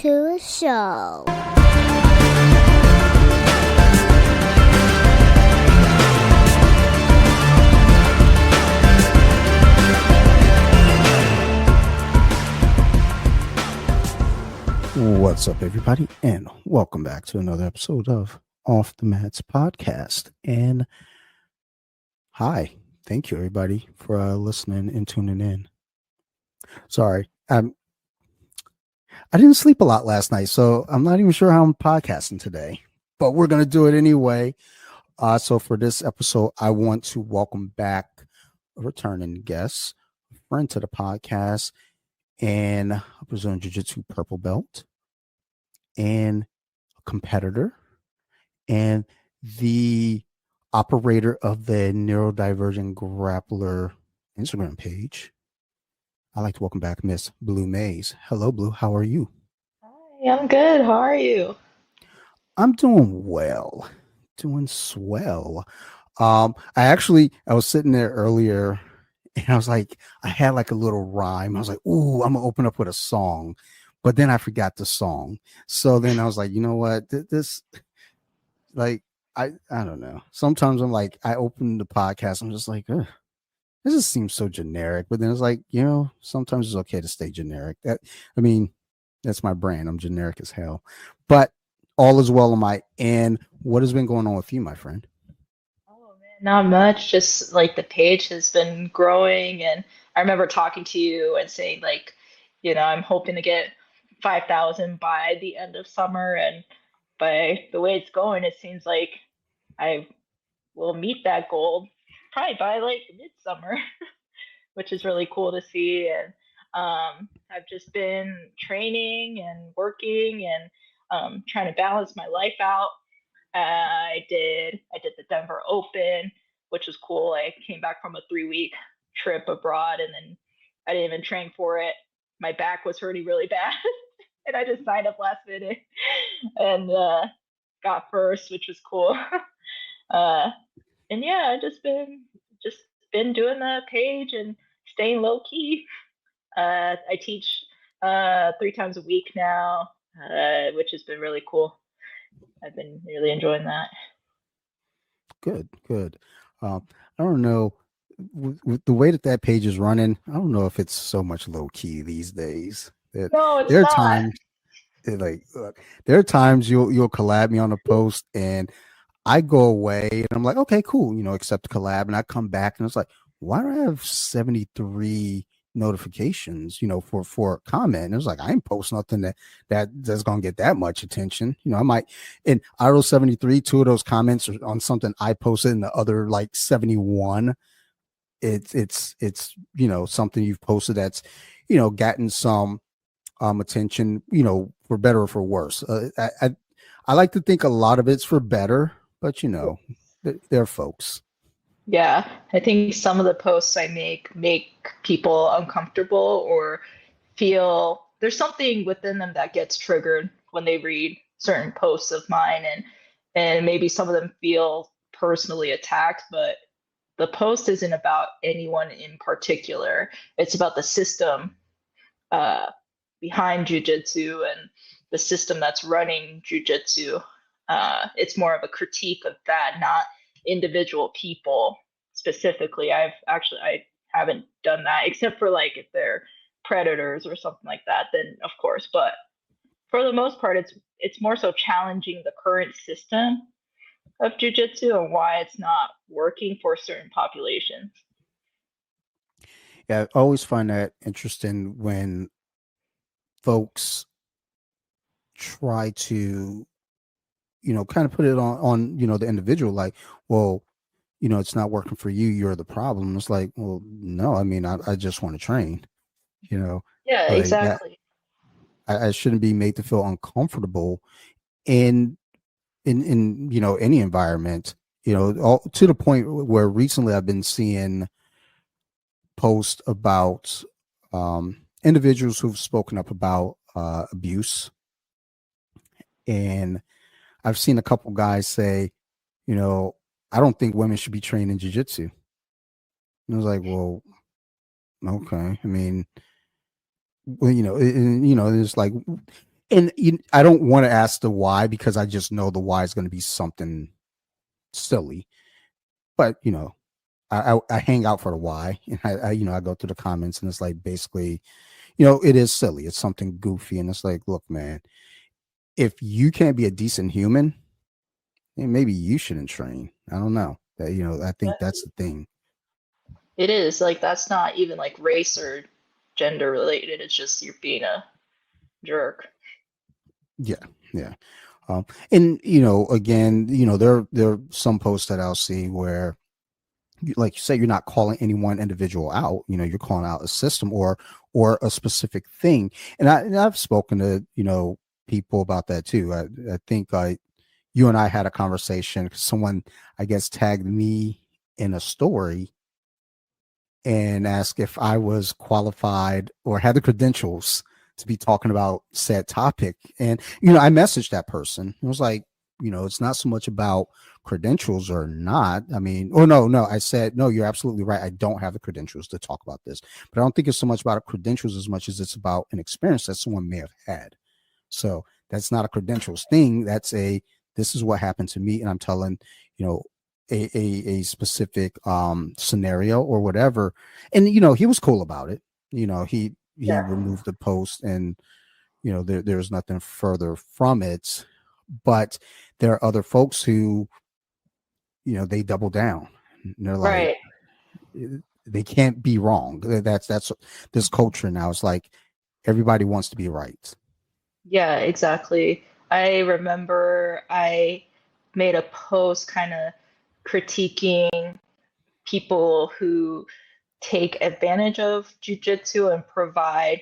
to a show. What's up, everybody, and welcome back to another episode of Off the Mats podcast. And hi, thank you, everybody, for listening and tuning in. Sorry, I didn't sleep a lot last night, so I'm not even sure how I'm podcasting today, but we're gonna do it anyway. So for this episode, I want to welcome back a returning guest, a friend to the podcast, and a Brazilian Jiu-Jitsu purple belt, and a competitor, and the operator of the neurodivergent grappler Instagram page. I'd like to welcome back Miss Blue Mays. Hello, Blue. How are you? Hi, I'm good. How are you? I'm doing well, doing swell. I was sitting there earlier, and I was like, I had like a little rhyme. I was like, "Ooh, I'm gonna open up with a song," but then I forgot the song. So then I was like, you know what, this like I don't know. Sometimes I'm like, I open the podcast, I'm just like, ugh, this just seems so generic. But then it's like, sometimes it's okay to stay generic. I mean, that's my brand. I'm generic as hell. But all is well on my end. What has been going on with you, my friend? Oh man, not much. Just like the page has been growing, and I remember talking to you and saying I'm hoping to get 5,000 by the end of summer, and by the way it's going, it seems like I will meet that goal probably by like midsummer, which is really cool to see. And I've just been training and working and trying to balance my life out. I did the Denver Open, which was cool. I came back from a 3 week trip abroad, and then I didn't even train for it. My back was hurting really bad, and I just signed up last minute and got first, which was cool. uh, and yeah, I just been doing the page and staying low key. I teach 3 times a week now, which has been really cool. I've been really enjoying that. Good, good. I don't know, with the way that page is running, I don't know if it's so much low key these days. That No, it's there are not. times, like, look, there are times you'll collab me on a post, and I go away and I'm like, okay, cool, accept the collab. And I come back and it's like, why do I have 73 notifications, for a comment? And it was like, I ain't post nothing that's gonna get that much attention. I might, and out of those 73, two of those comments are on something I posted, and the other like 71, it's something you've posted that's gotten some attention, for better or for worse. I like to think a lot of it's for better, but they're folks. Yeah, I think some of the posts I make people uncomfortable or feel there's something within them that gets triggered when they read certain posts of mine, and maybe some of them feel personally attacked, but the post isn't about anyone in particular. It's about the system uh, behind jujitsu and the system that's running jujitsu. It's more of a critique of that, not individual people specifically. I haven't done that except for like if they're predators or something like that, then of course. But for the most part, it's more so challenging the current system of jujitsu and why it's not working for certain populations. Yeah, I always find that interesting when folks try to, kind of put it on the individual, like, well, it's not working for you, you're the problem. It's like, well, no, I mean, I just want to train, you know, Yeah, like that. exactly. I shouldn't be made to feel uncomfortable in any environment, all, to the point where recently I've been seeing posts about individuals who've spoken up about abuse, and I've seen a couple guys say, you know I don't think women should be trained in jiu-jitsu. And I was like, well, okay, I mean, well, it's like, And I don't want to ask the why because I just know the why is going to be something silly. But I hang out for the why, and I go through the comments, and it's like basically, it is silly. It's something goofy, and it's like, look, man, if you can't be a decent human, then maybe you shouldn't train. I don't know. I think that's the thing. It is like that's not even like race or gender related. It's just you're being a jerk. Yeah, yeah. And again, there are some posts that I'll see where, like you say, you're not calling any one individual out. You're calling out a system or a specific thing. And I've spoken to people about that too. I think you and I had a conversation because someone, I guess, tagged me in a story and asked if I was qualified or had the credentials to be talking about said topic. And, I messaged that person. It was like, it's not so much about credentials or not. I mean, or no, I said, no, you're absolutely right. I don't have the credentials to talk about this, but I don't think it's so much about credentials as much as it's about an experience that someone may have had. So that's not a credentials thing. This is what happened to me. And I'm telling, you know, a specific scenario or whatever. And he was cool about it. He Yeah. removed the post, and there's nothing further from it. But there are other folks who, they double down. And they're like, Right. they can't be wrong. That's this culture now. It's like everybody wants to be right. Yeah, exactly. I remember I made a post kind of critiquing people who take advantage of jujitsu and provide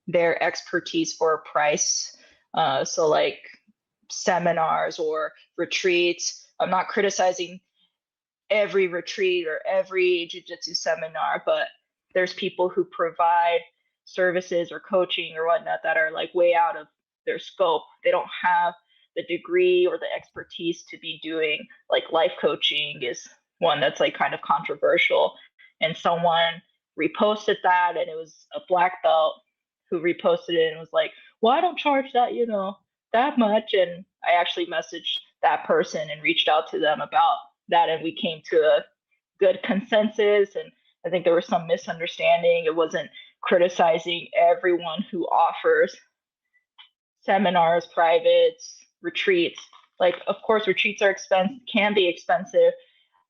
their expertise for a price. So, like seminars or retreats. I'm not criticizing every retreat or every jujitsu seminar, but there's people who provide services or coaching or whatnot that are like way out of their scope. They don't have the degree or the expertise to be doing like life coaching is one that's like kind of controversial. And someone reposted that and it was a black belt who reposted it and was like, well, I don't charge that, that much. And I actually messaged that person and reached out to them about that and we came to a good consensus and I think there was some misunderstanding. It wasn't criticizing everyone who offers seminars, privates, retreats. Like of course retreats are expensive, can be expensive.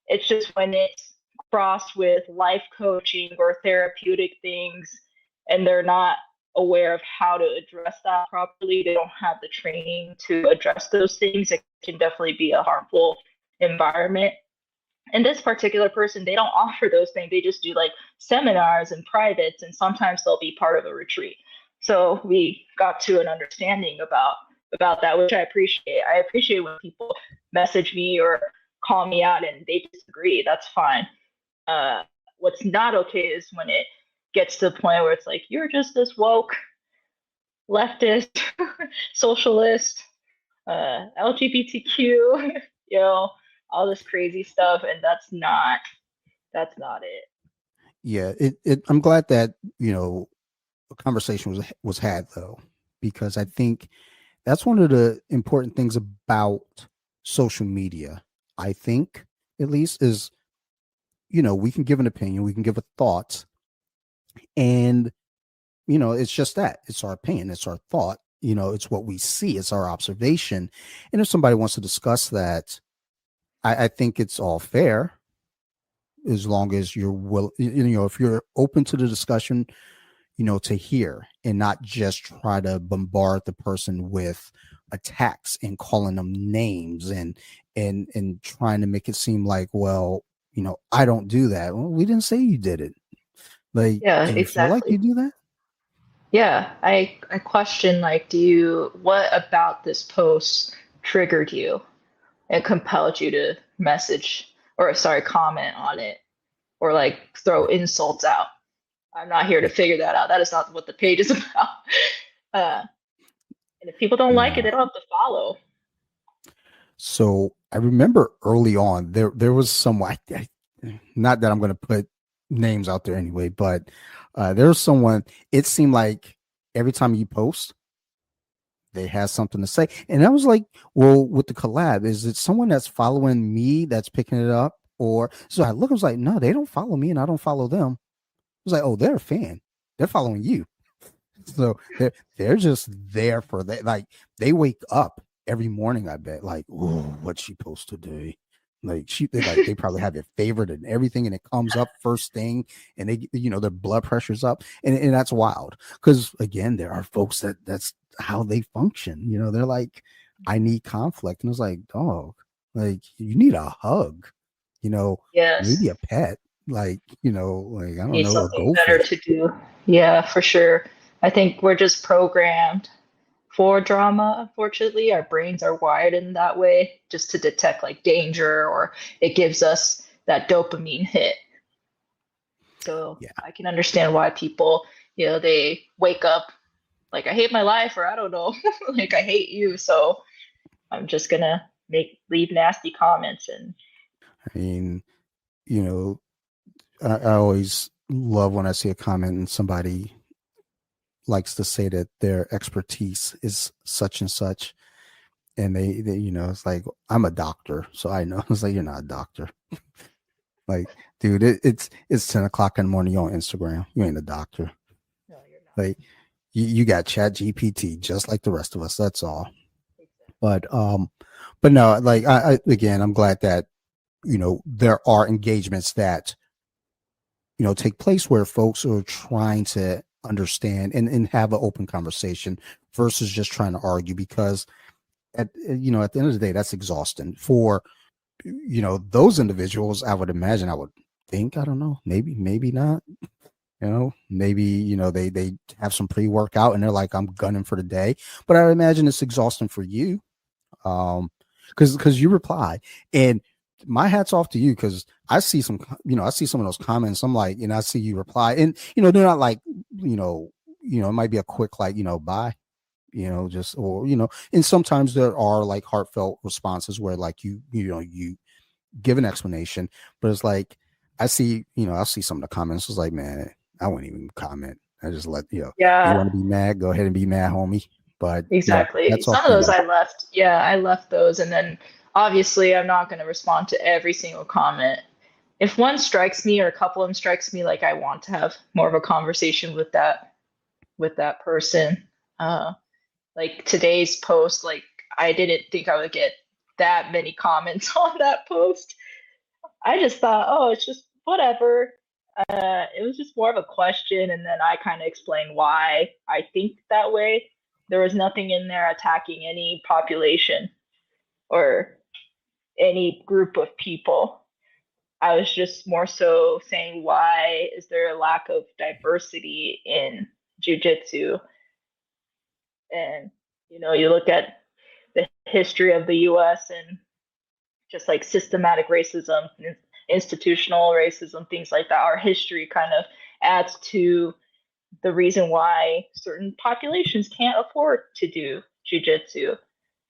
It's just when it's crossed with life coaching or therapeutic things and they're not aware of how to address that properly, they don't have the training to address those things, it can definitely be a harmful environment. And this particular person, they don't offer those things. They just do like seminars and privates, and sometimes they'll be part of a retreat. So we got to an understanding about that, which I appreciate. I appreciate when people message me or call me out and they disagree. That's fine. What's not okay is when it gets to the point where it's like you're just this woke leftist socialist LGBTQ, all this crazy stuff, and that's not it. Yeah, I'm glad that a conversation was had though, because I think that's one of the important things about social media. I think, at least, is we can give an opinion, we can give a thought, and it's just that, it's our opinion, it's our thought, it's what we see, it's our observation. And if somebody wants to discuss that, I think it's all fair, as long as you're if you're open to the discussion, to hear and not just try to bombard the person with attacks and calling them names and trying to make it seem like, well, I don't do that. Well, we didn't say you did it. Like, Yeah, do you feel like you exactly. do that? Yeah, I question like, what about this post triggered you and compelled you to message or sorry, comment on it or like throw insults out? I'm not here to Yeah. figure that out. That is not what the page is about. Uh, and if people don't like it, No. they don't have to follow. So I remember early on there was someone, not that I'm going to put names out there anyway, but there was someone. It seemed like every time you post, they have something to say. And I was like, well, with the collab, is it someone that's following me that's picking it up? Or so I look, I was like, no, they don't follow me and I don't follow them. I was like, oh, they're a fan. They're following you. So they're just there for that. Like they wake up every morning, I bet, like, oh, what she post today? Like they probably have their favorite and everything, and it comes up first thing, and they their blood pressure's up, and that's wild. Because again, there are folks that's how they function. They're like, I need conflict, and it's like, dog, like you need a hug, you know, maybe Yes. a pet, like I don't Need know, a something better goldfish. to do. Yeah, for sure. I think we're just programmed for drama, unfortunately. Our brains are wired in that way just to detect like danger, or it gives us that dopamine hit. So Yeah. I can understand why people, they wake up like, I hate my life, or I don't know, like, I hate you. So I'm just gonna leave nasty comments. And I mean, you know, I always love when I see a comment and somebody likes to say that their expertise is such and such. And they it's like, I'm a doctor. So I know. It's like, you're not a doctor. Like, dude, it's 10 o'clock in the morning. You're on Instagram. You ain't a doctor. no, you're not. Like, you got Chat GPT just like the rest of us. That's all. Exactly. But no, like, I again, I'm glad that, there are engagements that take place where folks are trying to understand and have an open conversation versus just trying to argue, because at the end of the day, that's exhausting for those individuals. I would imagine, I would think, I don't know, maybe not, maybe they have some pre-workout and they're like, I'm gunning for the day. But I imagine it's exhausting for you, because you reply, and my hat's off to you, because I see some of those comments. I'm like, I see you reply, and they're not like, it might be a quick, like, bye, just, or and sometimes there are like heartfelt responses where, like, you give an explanation. But it's like, I see some of the comments. It's like, man, I wouldn't even comment. I just let, you Yeah, want to be mad, go ahead and be mad, homie. But exactly. that's off Some of to those you. I left. Yeah, I left those. And then obviously I'm not going to respond to every single comment. If one strikes me, or a couple of them strikes me, like I want to have more of a conversation with that person. Uh, like today's post, like I didn't think I would get that many comments on that post. I just thought, oh, it's just whatever. It was just more of a question, and then I kind of explained why I think that way. There was nothing in there attacking any population or any group of people. I was just more so saying, why is there a lack of diversity in jujitsu? And you look at the history of the U.S. and just like systematic racism, institutional racism, things like that. Our history kind of adds to the reason why certain populations can't afford to do jujitsu.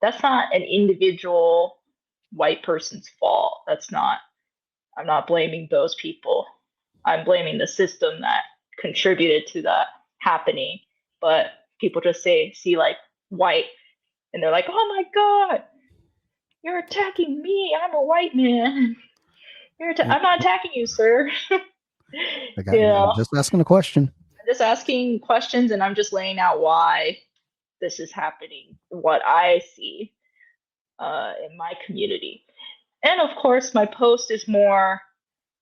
That's not an individual white person's fault. That's not, I'm not blaming those people. I'm blaming the system that contributed to that happening. But people just see like white, and they're like, oh my God, you're attacking me. I'm a white man. Like, I'm not attacking you, sir. I, you I'm know, just asking a question. I'm just asking questions, and I'm just laying out why this is happening, what I see in my community. And of course, my post is more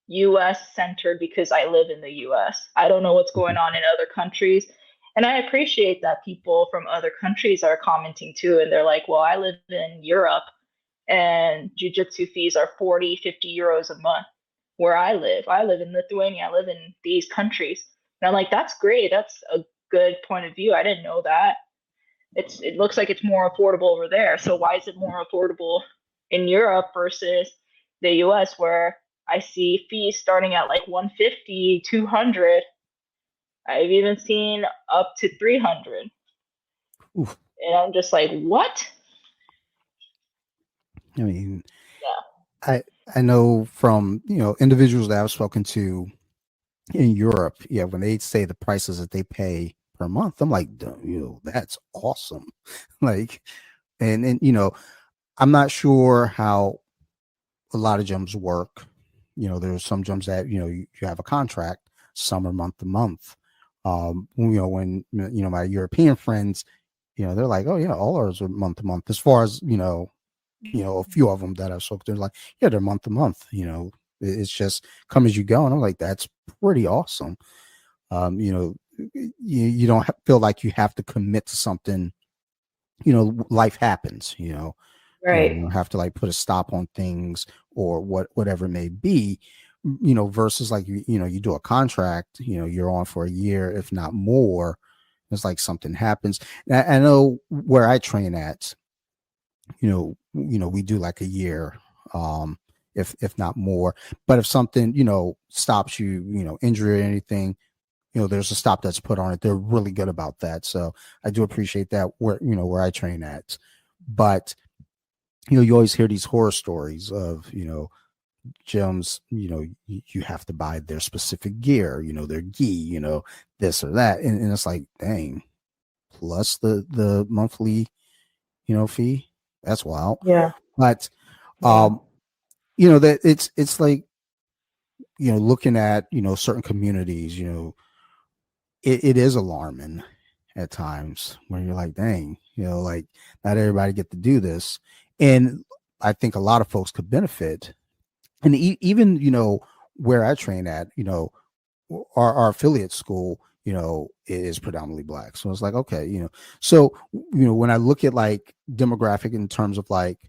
US centered because I live in the US. I don't know what's going Mhm. on in other countries. And I appreciate that people from other countries are commenting too. And they're like, well, I live in Europe and jujitsu fees are 40, 50 euros a month where I live. I live in Lithuania. I live in these countries. And I'm like, that's great. That's a good point of view. I didn't know that. It looks like it's more affordable over there. So why is it more affordable in Europe versus the US, where I see fees starting at like 150, 200. I've even seen up to 300. Oof. And I'm just like, what? I mean, Yeah. I I know from individuals that I've spoken to in Europe, yeah, when they say the prices that they pay per month. I'm like, that's awesome. Like, and I'm not sure how a lot of gyms work. There's some gyms that you have a contract, some are month to month. When my European friends, they're like, oh yeah, all ours are month to month. As far as a few of them that I've spoken to, they're like, yeah, they're month to month. It's just come as you go, and I'm like, that's pretty awesome. You don't feel like you have to commit to something. Life happens. You Right. don't have to like put a stop on things or whatever it may be. Versus like you do a contract. You're on for a year, if not more. It's like something happens. I know where I train at. We do like a year, if not more. But if something stops you, injury or anything, there's a stop that's put on it. They're really good about that. So I do appreciate that where I train at. But you always hear these horror stories of gyms. You have to buy their specific gear, their gi, this or that, and it's like, dang, plus the monthly fee. That's wild. Yeah. But Yeah. um that it's like looking at certain communities, it is alarming at times when you're like, dang, like not everybody get to do this. And I think a lot of folks could benefit. And even where I train at, our affiliate school, is predominantly black. So it's like, okay, so when I look at like demographic in terms of like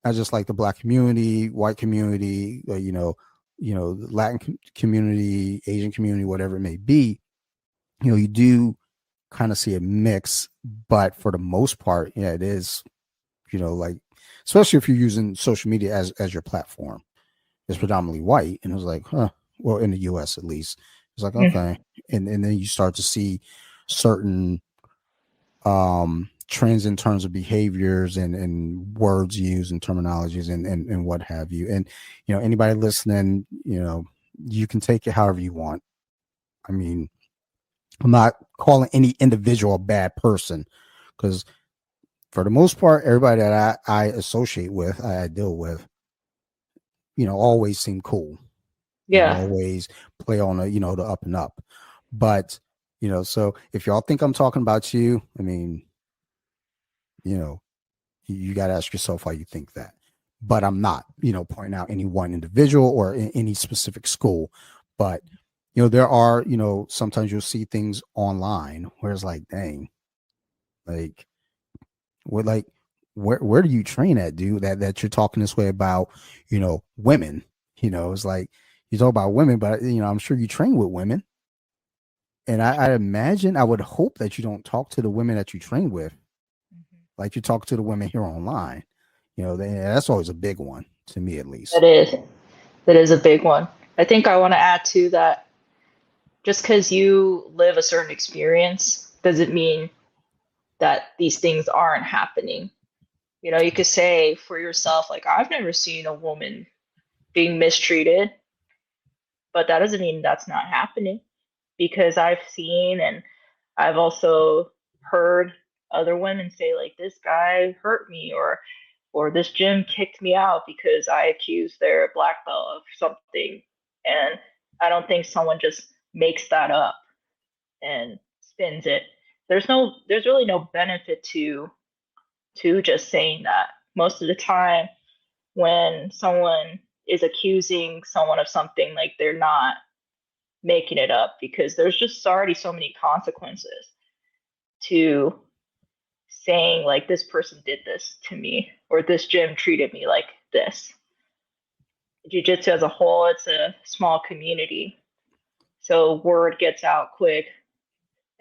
not just like the black community, white community, Latin community, Asian community, whatever it may be, you do kind of see a mix, but for the most part, yeah, it is, like, especially if you're using social media as your platform, it's predominantly white. And it was like, huh, well, in the US at least, it's like, Mhm. okay. And then you start to see certain trends in terms of behaviors and words used and terminologies and what have you. And anybody listening, you can take it however you want. I mean, I'm not calling any individual a bad person, because for the most part, everybody that I associate with, I deal with, always seem cool and Yeah. always play on the up and up. But so if y'all think I'm talking about you, I mean, you know, you got to ask yourself why you think that. But I'm not, pointing out any one individual or any specific school. But there are, sometimes you'll see things online where it's like, dang, like, what, like, where do you train at, dude? That you're talking this way about, women. It's like you talk about women, but I'm sure you train with women. And I imagine, I would hope that you don't talk to the women that you train with Mhm. like you talk to the women here online. That's always a big one to me, at That least. is. That is a big one. I think I want to add to that, just because you live a certain experience doesn't mean that these things aren't happening. You could say for yourself, like, I've never seen a woman being mistreated, but that doesn't mean that's not happening, because I've seen and I've also heard other women say, like, this guy hurt me, or this gym kicked me out because I accused their black belt of something. And I don't think someone just makes that up and spins it. There's really no benefit to just saying that. Most of the time when someone is accusing someone of something, like, they're not making it up, because there's just already so many consequences to saying, like, this person did this to me, or this gym treated me like this. Jiu-jitsu as a whole, it's a small community, so word gets out quick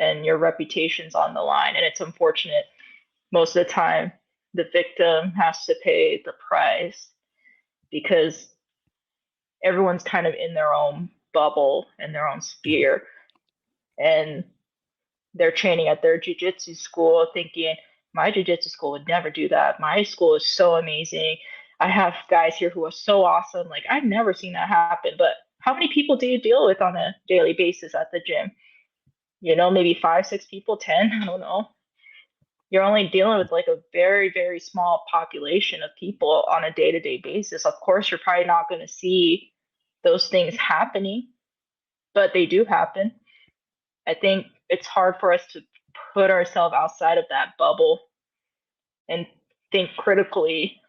and your reputation's on the line, and it's unfortunate. Most of the time the victim has to pay the price, because everyone's kind of in their own bubble and their own sphere, and they're training at their jiu-jitsu school thinking, my jiu-jitsu school would never do that, my school is so amazing, I have guys here who are so awesome, like, I've never seen that happen. But how many people do you deal with on a daily basis at the gym? maybe 5, 6 people, 10, I don't know. You're only dealing with like a very, very small population of people on a day to day basis. Of course, you're probably not going to see those things happening, but they do happen. I think it's hard for us to put ourselves outside of that bubble and think critically.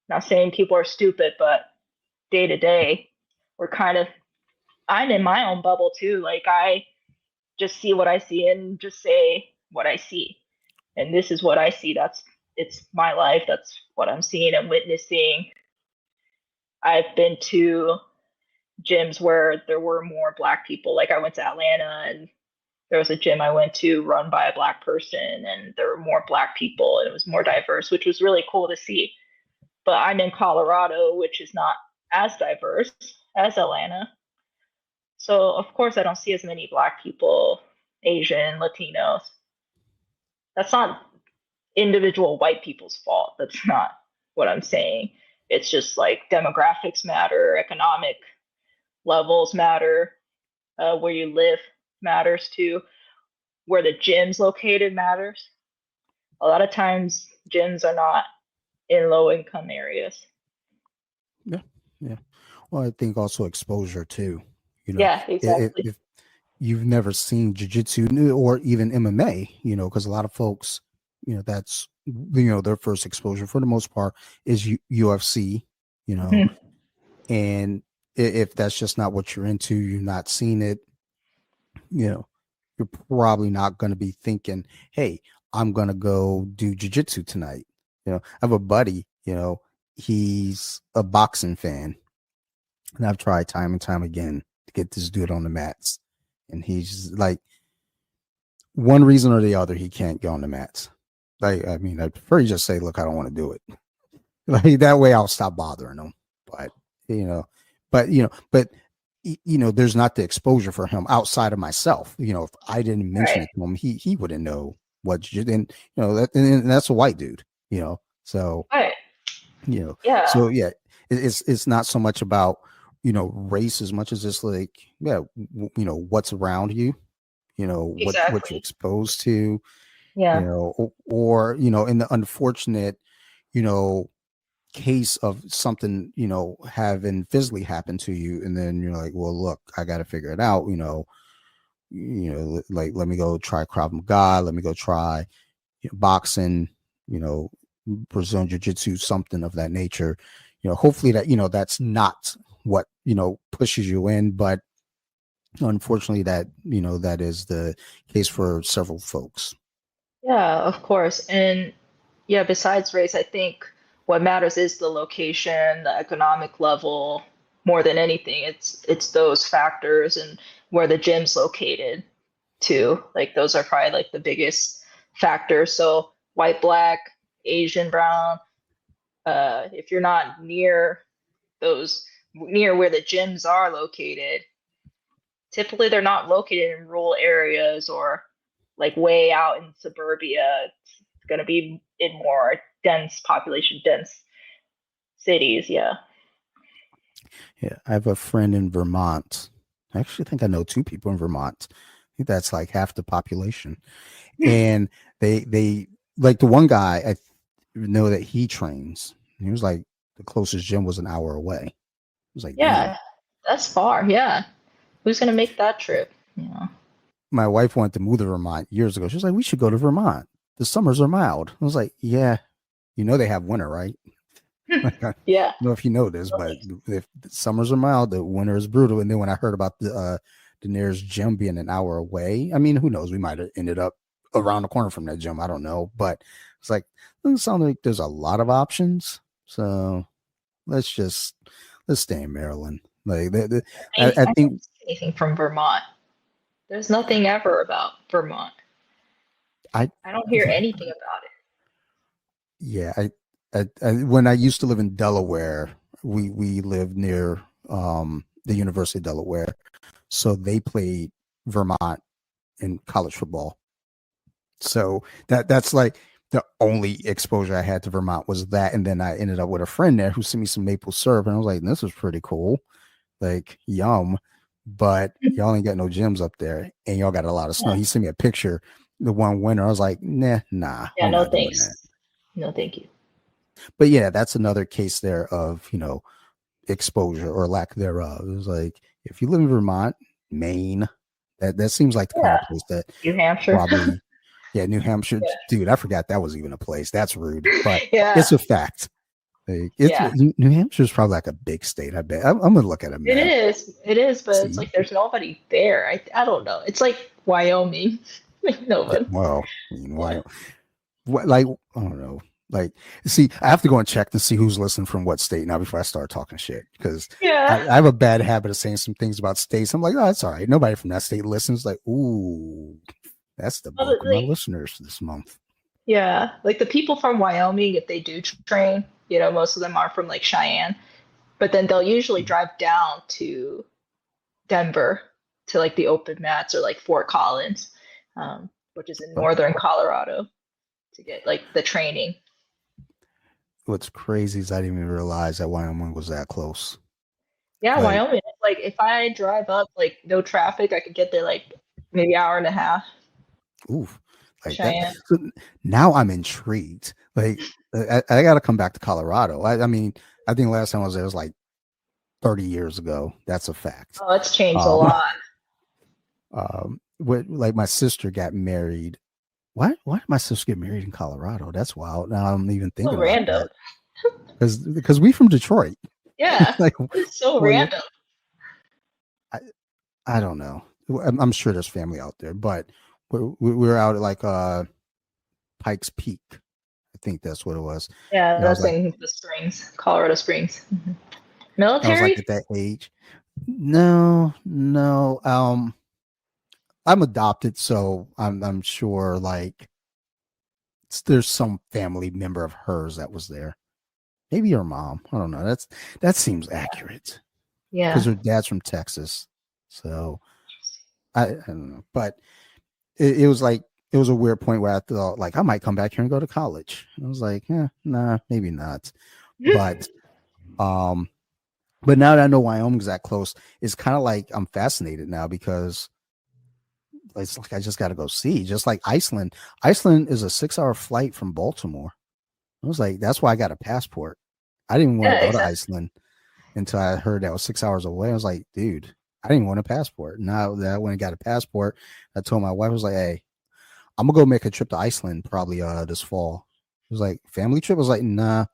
Not saying people are stupid, but day to day, we're kind of, I'm in my own bubble too. Like, I just see what I see and just say what I see. And this is what I see. It's my life. That's what I'm seeing and witnessing. I've been to gyms where there were more Black people. Like, I went to Atlanta, and there was a gym I went to run by a Black person, and there were more Black people, and it was more diverse, which was really cool to see. But I'm in Colorado, which is not as diverse as Atlanta. So, of course, I don't see as many Black people, Asian, Latinos. That's not individual white people's fault. That's not what I'm saying. It's just like demographics matter, economic levels matter, where you live matters too, where the gym's located matters. A lot of times, gyms are not in low income areas. Yeah, yeah. Well, I think also exposure too. You know, Yeah, exactly. if you've never seen jiu-jitsu or even MMA, because a lot of folks, that's their first exposure for the most part is UFC, you know, Mhm. and if that's just not what you're into, you're not seeing it, you know, you're probably not going to be thinking, hey, I'm going to go do jiu-jitsu tonight. I have a buddy, he's a boxing fan, and I've tried time and time again to get this dude on the mats. And he's like, one reason or the other, he can't get on the mats. Like, I mean, I prefer you just say, look, I don't want to do it. Like, that way I'll stop bothering him. But, you know, but there's not the exposure for him outside of myself. If I didn't mention Right. it to him, he wouldn't know what you and and that's a white dude, so Right. you know Yeah, so yeah, it's not so much about race as much as it's like, yeah, what's around you, what you're exactly. exposed to, Yeah. or in the unfortunate you know case of something having physically happen to you, and then you're like, well, look, I got to figure it out, like, let me go try Krav Maga, let me go try boxing, you know Brazilian jiu-jitsu, something of that nature. Hopefully that that's not what pushes you in, but unfortunately that is the case for several folks. Yeah, of course. And yeah, besides race, I think what matters is the location, the economic level, more than anything. It's those factors and where the gym's located too. Like, those are probably like the biggest factors. So white, black, Asian, brown, if you're not near where the gyms are located, typically they're not located in rural areas or like way out in suburbia. It's going to be in more dense population, dense cities. Yeah. Yeah, I have a friend in Vermont. I actually think I know two people in Vermont. I think that's like half the population. And they like the one guy, I know that he trains. He was like, the closest gym was an hour away. I was like, damn. Yeah, that's far. Yeah. Who's going to make that trip? Yeah. My wife wanted to move to Vermont years ago. She was like, we should go to Vermont. The summers are mild. I was like, yeah, they have winter, right? Like, I don't Yeah. know if you know this, but if the summers are mild, the winter is brutal. And then when I heard about the nearest gym being an hour away, I mean, who knows? We might have ended up around the corner from that gym. I don't know, but it's like, doesn't sound like there's a lot of options. So let's stay in Maryland. Like, I I think don't see anything from Vermont. There's nothing ever about Vermont. I I don't hear anything about it. yeah, when I used to live in Delaware, we lived near the University of Delaware, so they played Vermont in college football. So that's like the only exposure I had to Vermont was that, and then I ended up with a friend there who sent me some maple syrup, and I was like, this is pretty cool, like, yum. but y'all ain't got no gyms up there, and y'all got a lot of snow. Yeah. He sent me a picture the one winter. I was like, nah, Yeah, we're no not doing that. thanks. No, thank you. But yeah, that's another case there of, exposure or lack thereof. It was like, if you live in Vermont, Maine, that seems like the kind Yeah. of place that New Hampshire. probably, yeah, New Hampshire, Yeah. dude, I forgot that was even a place. That's rude, but Yeah. it's a fact. Like, it's Yeah. New Hampshire is probably like a big state. I bet. I'm gonna look at a It map. is. It is, but it's See, like there's nobody there. I don't know. It's like Wyoming. Like no yeah, one. well, I mean, Yeah. why? What, like, I don't know. Like, see, I have to go and check to see who's listening from what state now before I start talking shit, because Yeah. I have a bad habit of saying some things about states. I'm like, oh, that's all right. Nobody from that state listens. Like, ooh, that's the Well, bulk of my like listeners this month. yeah, like the people from Wyoming, if they do train, most of them are from like Cheyenne, but then they'll usually drive down to Denver to like the open mats or like Fort Collins, which is in But northern Colorado, to get like the training. what's crazy is I didn't even realize that Wyoming was that close. Yeah, Like, Wyoming. Like if I drive up, like no traffic, I could get there like maybe hour and a half. ooh, like that. Cheyenne. So now I'm intrigued. Like, I got to come back to Colorado. I mean, I think last time I was there was like 30 years ago. That's a fact. Oh, it's changed a Um, lot. like my sister got married. Why did my sister get married in Colorado? That's wild. Now I'm even So thinking about random. that, because we from Detroit. Yeah, Like, it's so well, random. I, I don't know. I'm sure there's family out there, but we're out at like Pikes Peak. I think that's what it was. Yeah, And that's in the Springs, Colorado Springs. I was like Military? at that age. No, no. I'm adopted, so I'm sure like there's some family member of hers that was there. Maybe her mom. I don't know. That seems accurate because Yeah. her dad's from Texas. So I don't know, but it was like it was a weird point where I thought like I might come back here and go to college. I was like, nah, maybe not. But um, but now that I know Wyoming's that close, it's kind of like I'm fascinated now because it's like I just got to go see. Just like Iceland. Iceland is a 6-hour flight from Baltimore. I was like, that's why I got a passport. I didn't want to Yeah, go to exactly. Iceland until I heard that was 6 hours away. I was like, dude, I didn't want a passport. Now that I went and got a passport, I told my wife, I was like, hey, I'm gonna go make a trip to Iceland probably this fall. It was like family trip. I was like, nah,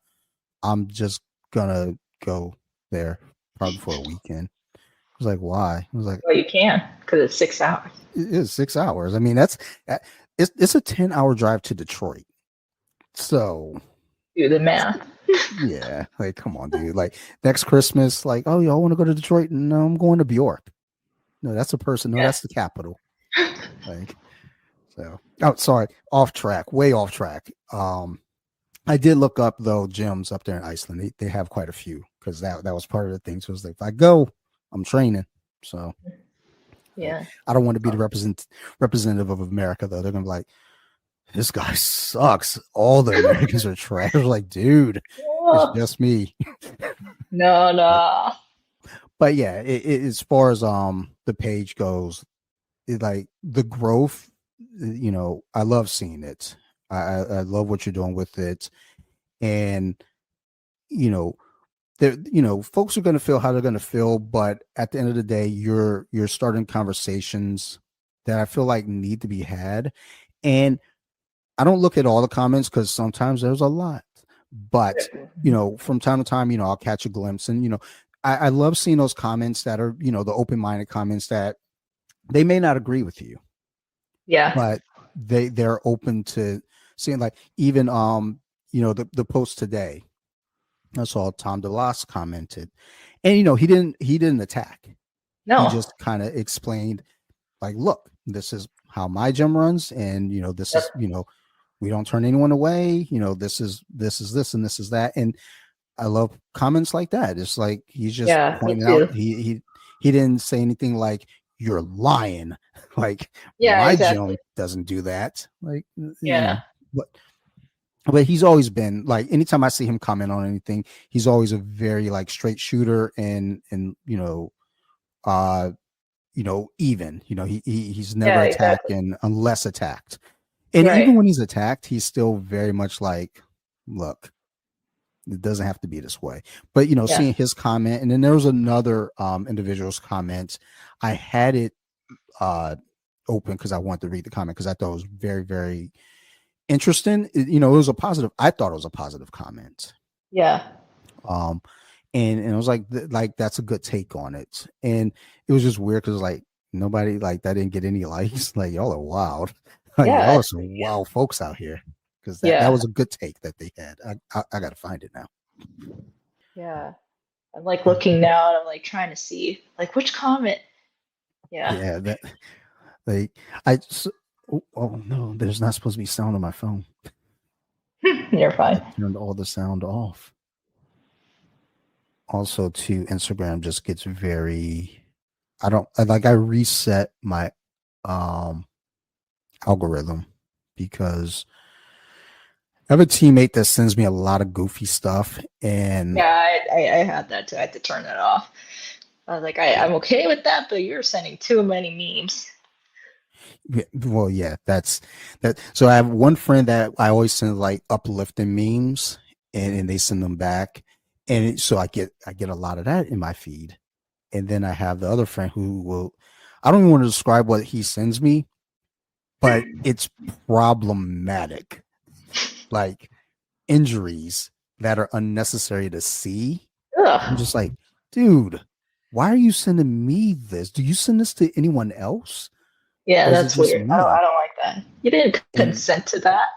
I'm just gonna go there probably for a weekend. I was like, why? I was like, Well, you can because it's 6 hours. it is 6 hours. I mean, it's a 10-hour drive to Detroit. So Do the math. yeah, like come on, dude. Like next Christmas, like, oh, y'all want to go to Detroit? No, I'm going to Bjork. No, that's a person. No, Yeah. that's the capital. Like, so. Oh, sorry, off track, way off track. I did look up though gyms up there in Iceland. They have quite a few because that was part of the thing. So it was like, if I go, I'm training. So like, Yeah. I don't want to be the representative of America though. They're gonna be like, this guy sucks. All the Americans are trash. Like, dude, it's Oh, just me. no, But, no. but yeah, as far as the page goes, like the growth, I love seeing it. I love what you're doing with it, and you know, folks are going to feel how they're going to feel, but at the end of the day, you're starting conversations that I feel like need to be had, and I don't look at all the comments because sometimes there's a lot, but from time to time, I'll catch a glimpse, and I love seeing those comments that are, the open-minded comments that they may not agree with you, Yeah. but they're open to seeing, like, even the post today. I saw Tom DeLoss commented, and he didn't attack. He No. just kind of explained, like, look, this is how my gym runs, and this Yep. is, we don't turn anyone away. This and this is that, and I love comments like that. It's like he's just Yeah, me pointing out. too. He didn't say anything like you're lying. Like Yeah, my exactly. gym doesn't do that. Like Yeah. but he's always been like, anytime I see him comment on anything, he's always a very like straight shooter, and uh even. He's never Yeah, exactly. attacking unless attacked. And even Right. when he's attacked, he's still very much like, look, it doesn't have to be this way. But Yeah. seeing his comment, and then there was another individual's comment. I had it uh open because I wanted to read the comment because I thought it was very, very interesting. It was a positive. I thought it was a positive comment. Yeah. Um, and it was like that's a good take on it. And it was just weird because like nobody like that didn't get any likes. Like y'all are wild. Like y'all Yeah. are some wild folks out here. Because that Yeah. was a good take that they had. I gotta find it now. Yeah. I'm like looking now and I'm like trying to see like which comment. Yeah. Yeah, that like I. Oh no, there's not supposed to be sound on my phone. You're fine. I turned all the sound off. Also, to Instagram just gets very. I reset my um algorithm because I have a teammate that sends me a lot of goofy stuff, and Yeah, I had that too. I had to turn that off. I was like, yeah, I'm okay with that, but you're sending too many memes. well, yeah, that's that. So I have one friend that I always send like uplifting memes, and they send them back, and so I get a lot of that in my feed, and then I have the other friend who will. I don't even want to describe what he sends me, but it's problematic, like injuries that are unnecessary to see. I'm Ugh. just like, dude, why are you sending me this? Do you send this to anyone else? Yeah, Or is it that's just weird. I me? don't like that. You didn't And consent to that.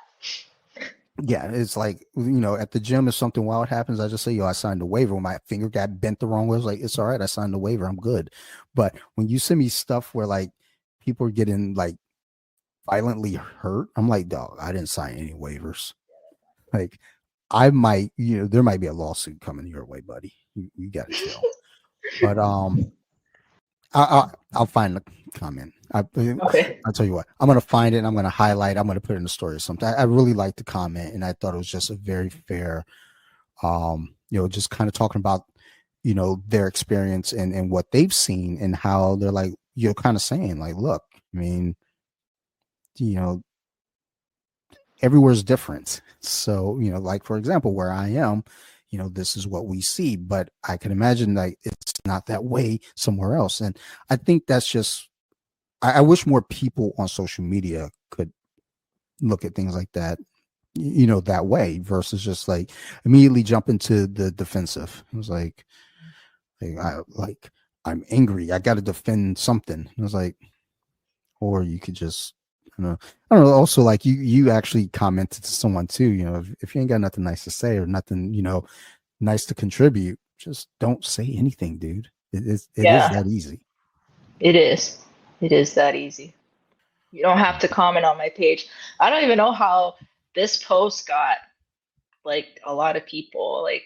yeah, it's like, at the gym, if something wild happens, I just say, yo, I signed a waiver. When my finger got bent the wrong way, I was like, it's all right. I signed a waiver. I'm good. But when you send me stuff where like people are getting like violently hurt, I'm like, dog, I didn't sign any waivers. Like, I might, there might be a lawsuit coming your way, buddy. You got to chill. But I'll find the comment. Okay. I'll tell you what. I'm gonna find it. And I'm gonna highlight. I'm gonna put it in the story or something. I really liked the comment, and I thought it was just a very fair. Just kind of talking about their experience and what they've seen and how they're like you're kind of saying like, look, I mean, you know, everywhere's different. So like for example, where I am, this is what we see, but I can imagine like it's not that way somewhere else, and I think that's just I wish more people on social media could look at things like that, that way versus just like immediately jump into the defensive. It was like I'm angry. I got to defend something. It was like, or you could just, I don't know. Also, like you actually commented to someone too. If you ain't got nothing nice to say or nothing, nice to contribute, just don't say anything, dude. It is Yeah, that easy. it is. It is that easy. You don't have to comment on my page. I don't even know how this post got like a lot of people. Like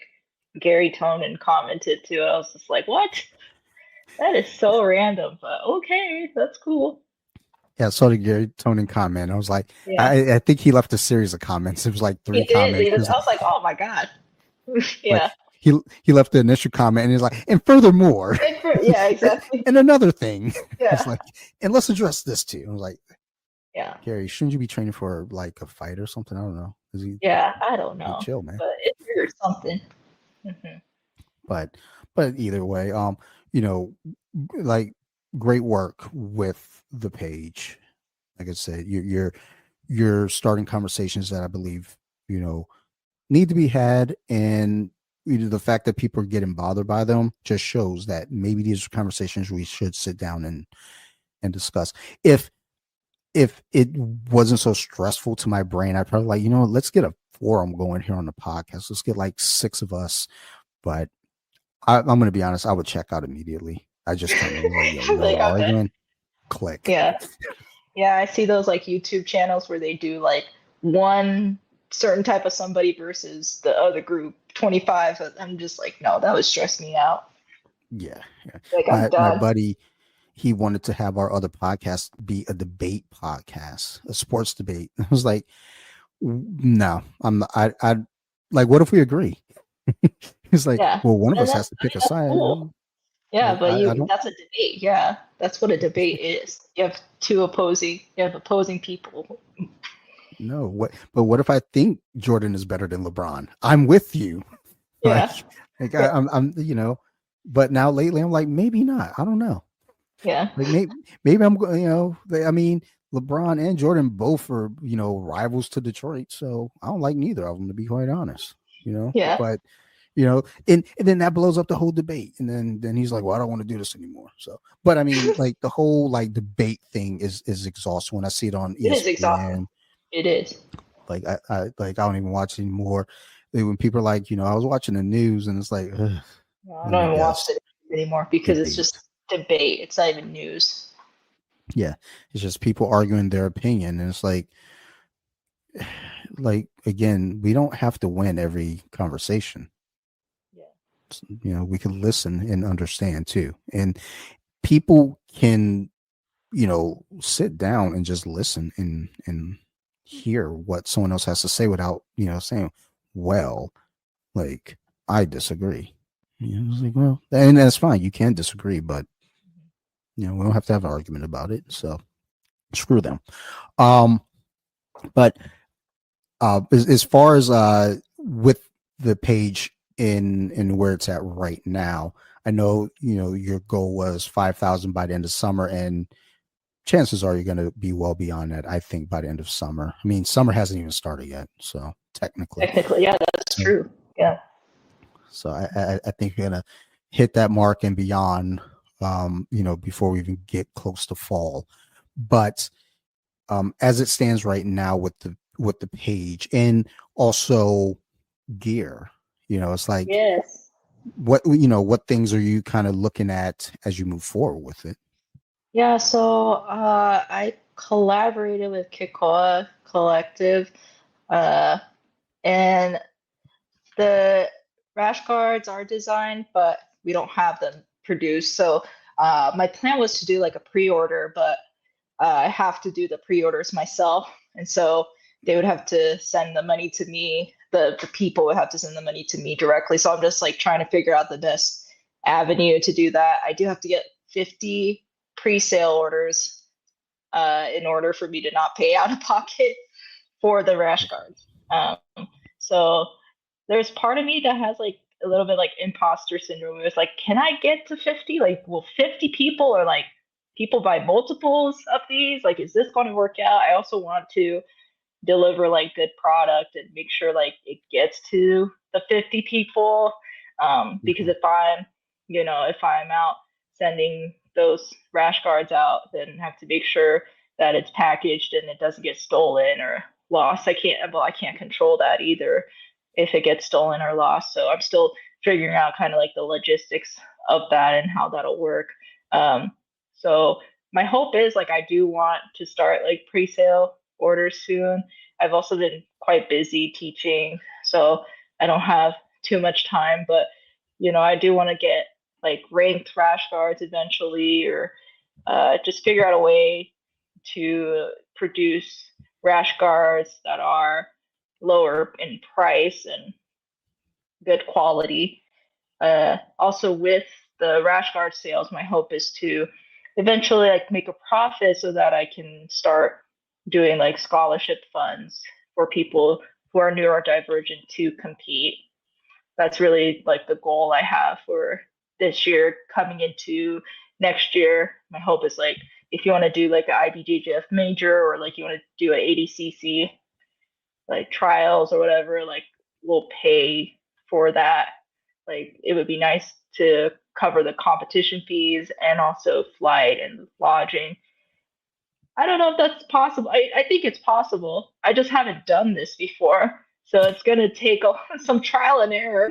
Gary Tonin commented too. I was just like, what? That is so random, but okay, that's cool. Yeah, I saw the Gary Tonin comment. I was like, Yeah, I think he left a series of comments. It was like he three did. comments. He It was, was I was like, oh my god. like Yeah. he left the initial comment and he's like, and furthermore, Yeah, exactly. and another thing. It's Yeah. like, and let's address this too. I was like, Yeah. Gary, shouldn't you be training for like a fight or something? I don't know. Is he Yeah. I don't like know, chill, man? but it triggered something. Hmm. But either way, you know, like great work with the page. Like I said, you're starting conversations that I believe need to be had, and the fact that people are getting bothered by them just shows that maybe these are conversations we should sit down and discuss. If it wasn't so stressful to my brain, I'd probably like, let's get a forum going here on the podcast. Let's get like six of us. But I'm going to be honest, I would check out immediately. I just turn it like, yo, y'all Like, are okay. arguing. Click. Yeah. Yeah. I see those like YouTube channels where they do like one certain type of somebody versus the other group, 25. I'm just like, no, that would stress me out. Yeah, yeah. Like, I'm My done. buddy, he wanted to have our other podcast be a debate podcast, a sports debate. I was like, no, I like, what if we agree? He's like, Yeah. well, one of And us that's, has to I pick mean, a that's side. cool. Yeah, Like but I you don't that's a debate. Yeah. That's what a debate is. You have opposing people. know but what if I think Jordan is better than LeBron? I'm with you. Like, Yeah. I'm, but now lately I'm like, maybe not. I don't know. Yeah. Like maybe I'm going, I mean, LeBron and Jordan both are, rivals to Detroit. So I don't like neither of them, to be quite honest, Yeah. but, and then that blows up the whole debate. And then he's like, well, I don't want to do this anymore. So, but I mean, like the whole like debate thing is exhausting when I see it on It is exhausting. ESPN. It is. Like I don't even watch anymore. When people are like, I was watching the news and it's like, ugh, No, I let me don't even watch guess, the news anymore because it's debate. just debate. It's not even news. Yeah, it's just people arguing their opinion, and it's like again, we don't have to win every conversation. Yeah. We can listen and understand too, and people can, sit down and just listen and hear what someone else has to say without, saying, well, like I disagree. It's like, well, and that's fine. You can disagree, but we don't have to have an argument about it. So screw them. Um, but as far as with the page in where it's at right now, I know your goal was 5,000 by the end of summer, and chances are you're going to be well beyond that. I think by the end of summer. I mean, summer hasn't even started yet, so technically. Technically, yeah, that's So, true. Yeah. so I think you're going to hit that mark and beyond. Before we even get close to fall, but as it stands right now with the page and also gear, it's like Yes. what things are you kind of looking at as you move forward with it? Yeah, so I collaborated with Kikoa Collective, uh, and the rash guards are designed, but we don't have them produced. So my plan was to do like a pre-order, but I have to do the pre-orders myself, and so they would have to send the money to me. The people would have to send the money to me directly. So I'm just like trying to figure out the best avenue to do that. I do have to get 50 pre-sale orders in order for me to not pay out of pocket for the rash guards. So there's part of me that has like a little bit like imposter syndrome. It's like, can I get to 50? Like, will 50 people or like people buy multiples of these? Like, is this going to work out? I also want to deliver like good product and make sure like it gets to the 50 people. Because Mhm. if I'm out sending those rash guards out, then I have to make sure that it's packaged and it doesn't get stolen or lost. I can't control that either if it gets stolen or lost. So I'm still figuring out kind of like the logistics of that and how that'll work. So my hope is like I do want to start like pre-sale orders soon. I've also been quite busy teaching, so I don't have too much time, but I do want to get like ranked rash guards eventually, or just figure out a way to produce rash guards that are lower in price and good quality. Also, with the rash guard sales, my hope is to eventually like make a profit so that I can start doing like scholarship funds for people who are neurodivergent to compete. That's really like the goal I have for this year coming into next year. My hope is like if you want to do like an IBJJF major or like you want to do an ADCC like trials or whatever, like we'll pay for that. Like it would be nice to cover the competition fees and also flight and lodging. I don't know if that's possible. I think it's possible. I just haven't done this before. So it's going to take some trial and error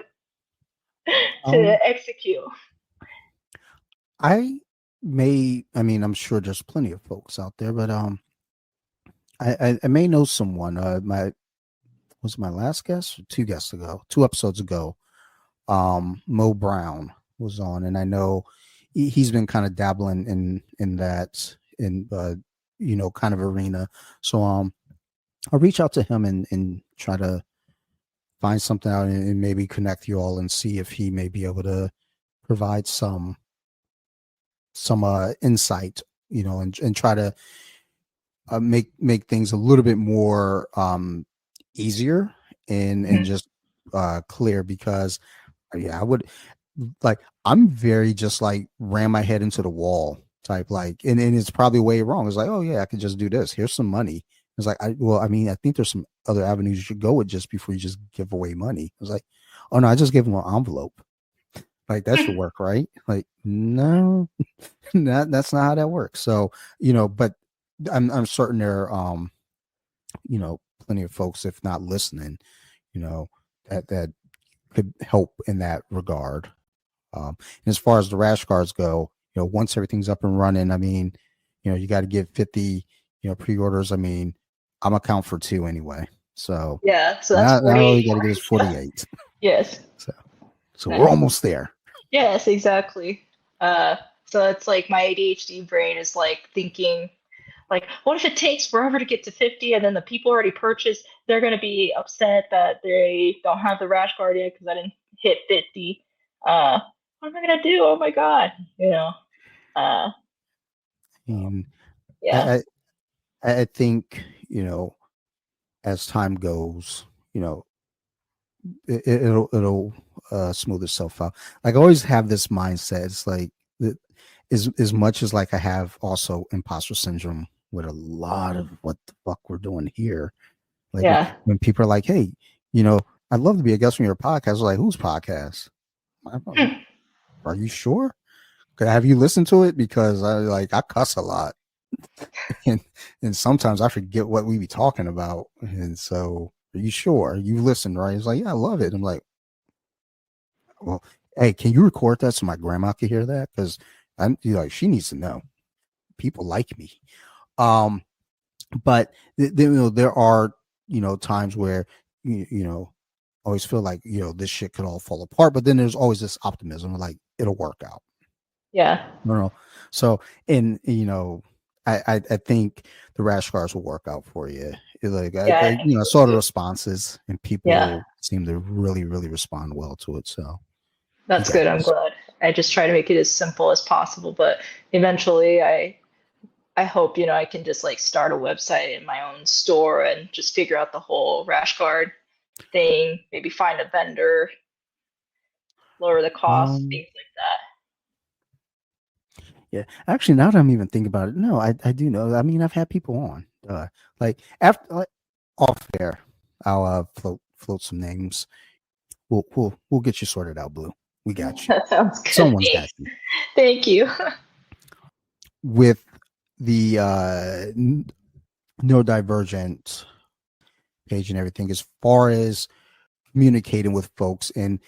um to execute. I mean, I'm sure there's plenty of folks out there, but I may know someone. My was my last guest or 2 guests ago, 2 episodes ago. Mo Brown was on, and I know he's been kind of dabbling in that in kind of arena. So I'll reach out to him and try to find something out and maybe connect you all and see if he may be able to provide some. some insight, and try to make things a little bit more easier and Mhm. just clear because yeah, I would like I'm very just like ran my head into the wall type like and it's probably way wrong. It's like, oh yeah, I could just do this. Here's some money. It's like I mean, I think there's some other avenues you should go with just before you just give away money. It's like, oh no, I just gave them an envelope. Like that should work, right? Like, no, that's not how that works. So, but I'm certain there plenty of folks, if not listening, that could help in that regard. And as far as the rash guards go, once everything's up and running, I mean, you got to get 50, pre-orders. I mean, I'm account for two anyway. So Yeah, so that's now all 48 you got to get is more. 48. Yes. So we're Nice. almost there. Yes, exactly. Uh, so it's like my ADHD brain is like thinking, like, what if it takes forever to get to 50 and then the people already purchased, they're going to be upset that they don't have the rash guard yet because I didn't hit 50. What am I going to do? Oh my God. Uh, I so, mean, yeah. I, I think, as time goes, it'll smooth itself out. Like I always have this mindset. It's like as much as like I have also imposter syndrome with a lot of what the fuck we're doing here. Like Yeah. when people are like, "Hey, you know, I'd love to be a guest on your podcast." I was like, "Whose podcast? Are you sure? Have you listened to it? Because I cuss a lot, and sometimes I forget what we be talking about. And so, are you sure you listened? Right?" It's like, "Yeah, I love it." I'm like, well, hey, can you record that so my grandma can hear that? Because I'm like, she needs to know. People like me. Um, but there are times where always feel like this shit could all fall apart, but then there's always this optimism, like it'll work out. Yeah. No, no. So, and I think the rash guards will work out for you. Like Yeah, I I think I so saw the too. responses, and Yeah. people seem to really, really respond well to it. So you That's got good. I'm this. glad. I just try to make it as simple as possible, but eventually I hope, I can just like start a website in my own store and just figure out the whole rash guard thing, maybe find a vendor, lower the cost, Um, things like that. Yeah, actually, now that I'm even thinking about it, no, I do know. I mean, I've had people on, like after off air, I'll float some names. We'll get you sorted out, Blue. We got you. That sounds good. Someone's got Thanks. you Thank you. with the neurodivergent page and everything. As far as communicating with folks and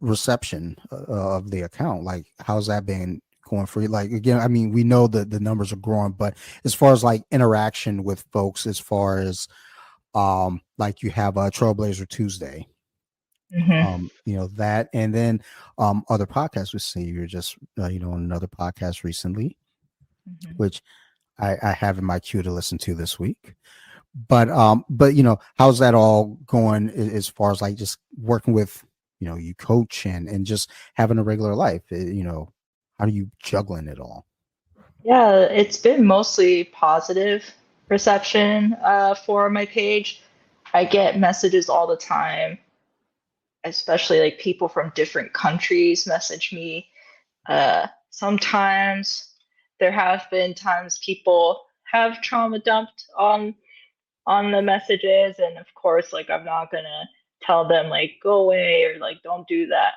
reception of the account, like how's that been going for you? Like again, I mean, we know that the numbers are growing, but as far as like interaction with folks, as far as like you have a Trailblazer Tuesday, Hmm. that, and then other podcasts. We see you're just on another podcast recently, Hmm. which I have in my queue to listen to this week. But how's that all going as far as like just working with you coach and just having a regular life? How do you juggling it all? Yeah, it's been mostly positive reception for my page. I get messages all the time, especially like people from different countries message me. Sometimes there have been times people have trauma dumped on the messages, and of course, like I'm not gonna tell them like go away or like don't do that.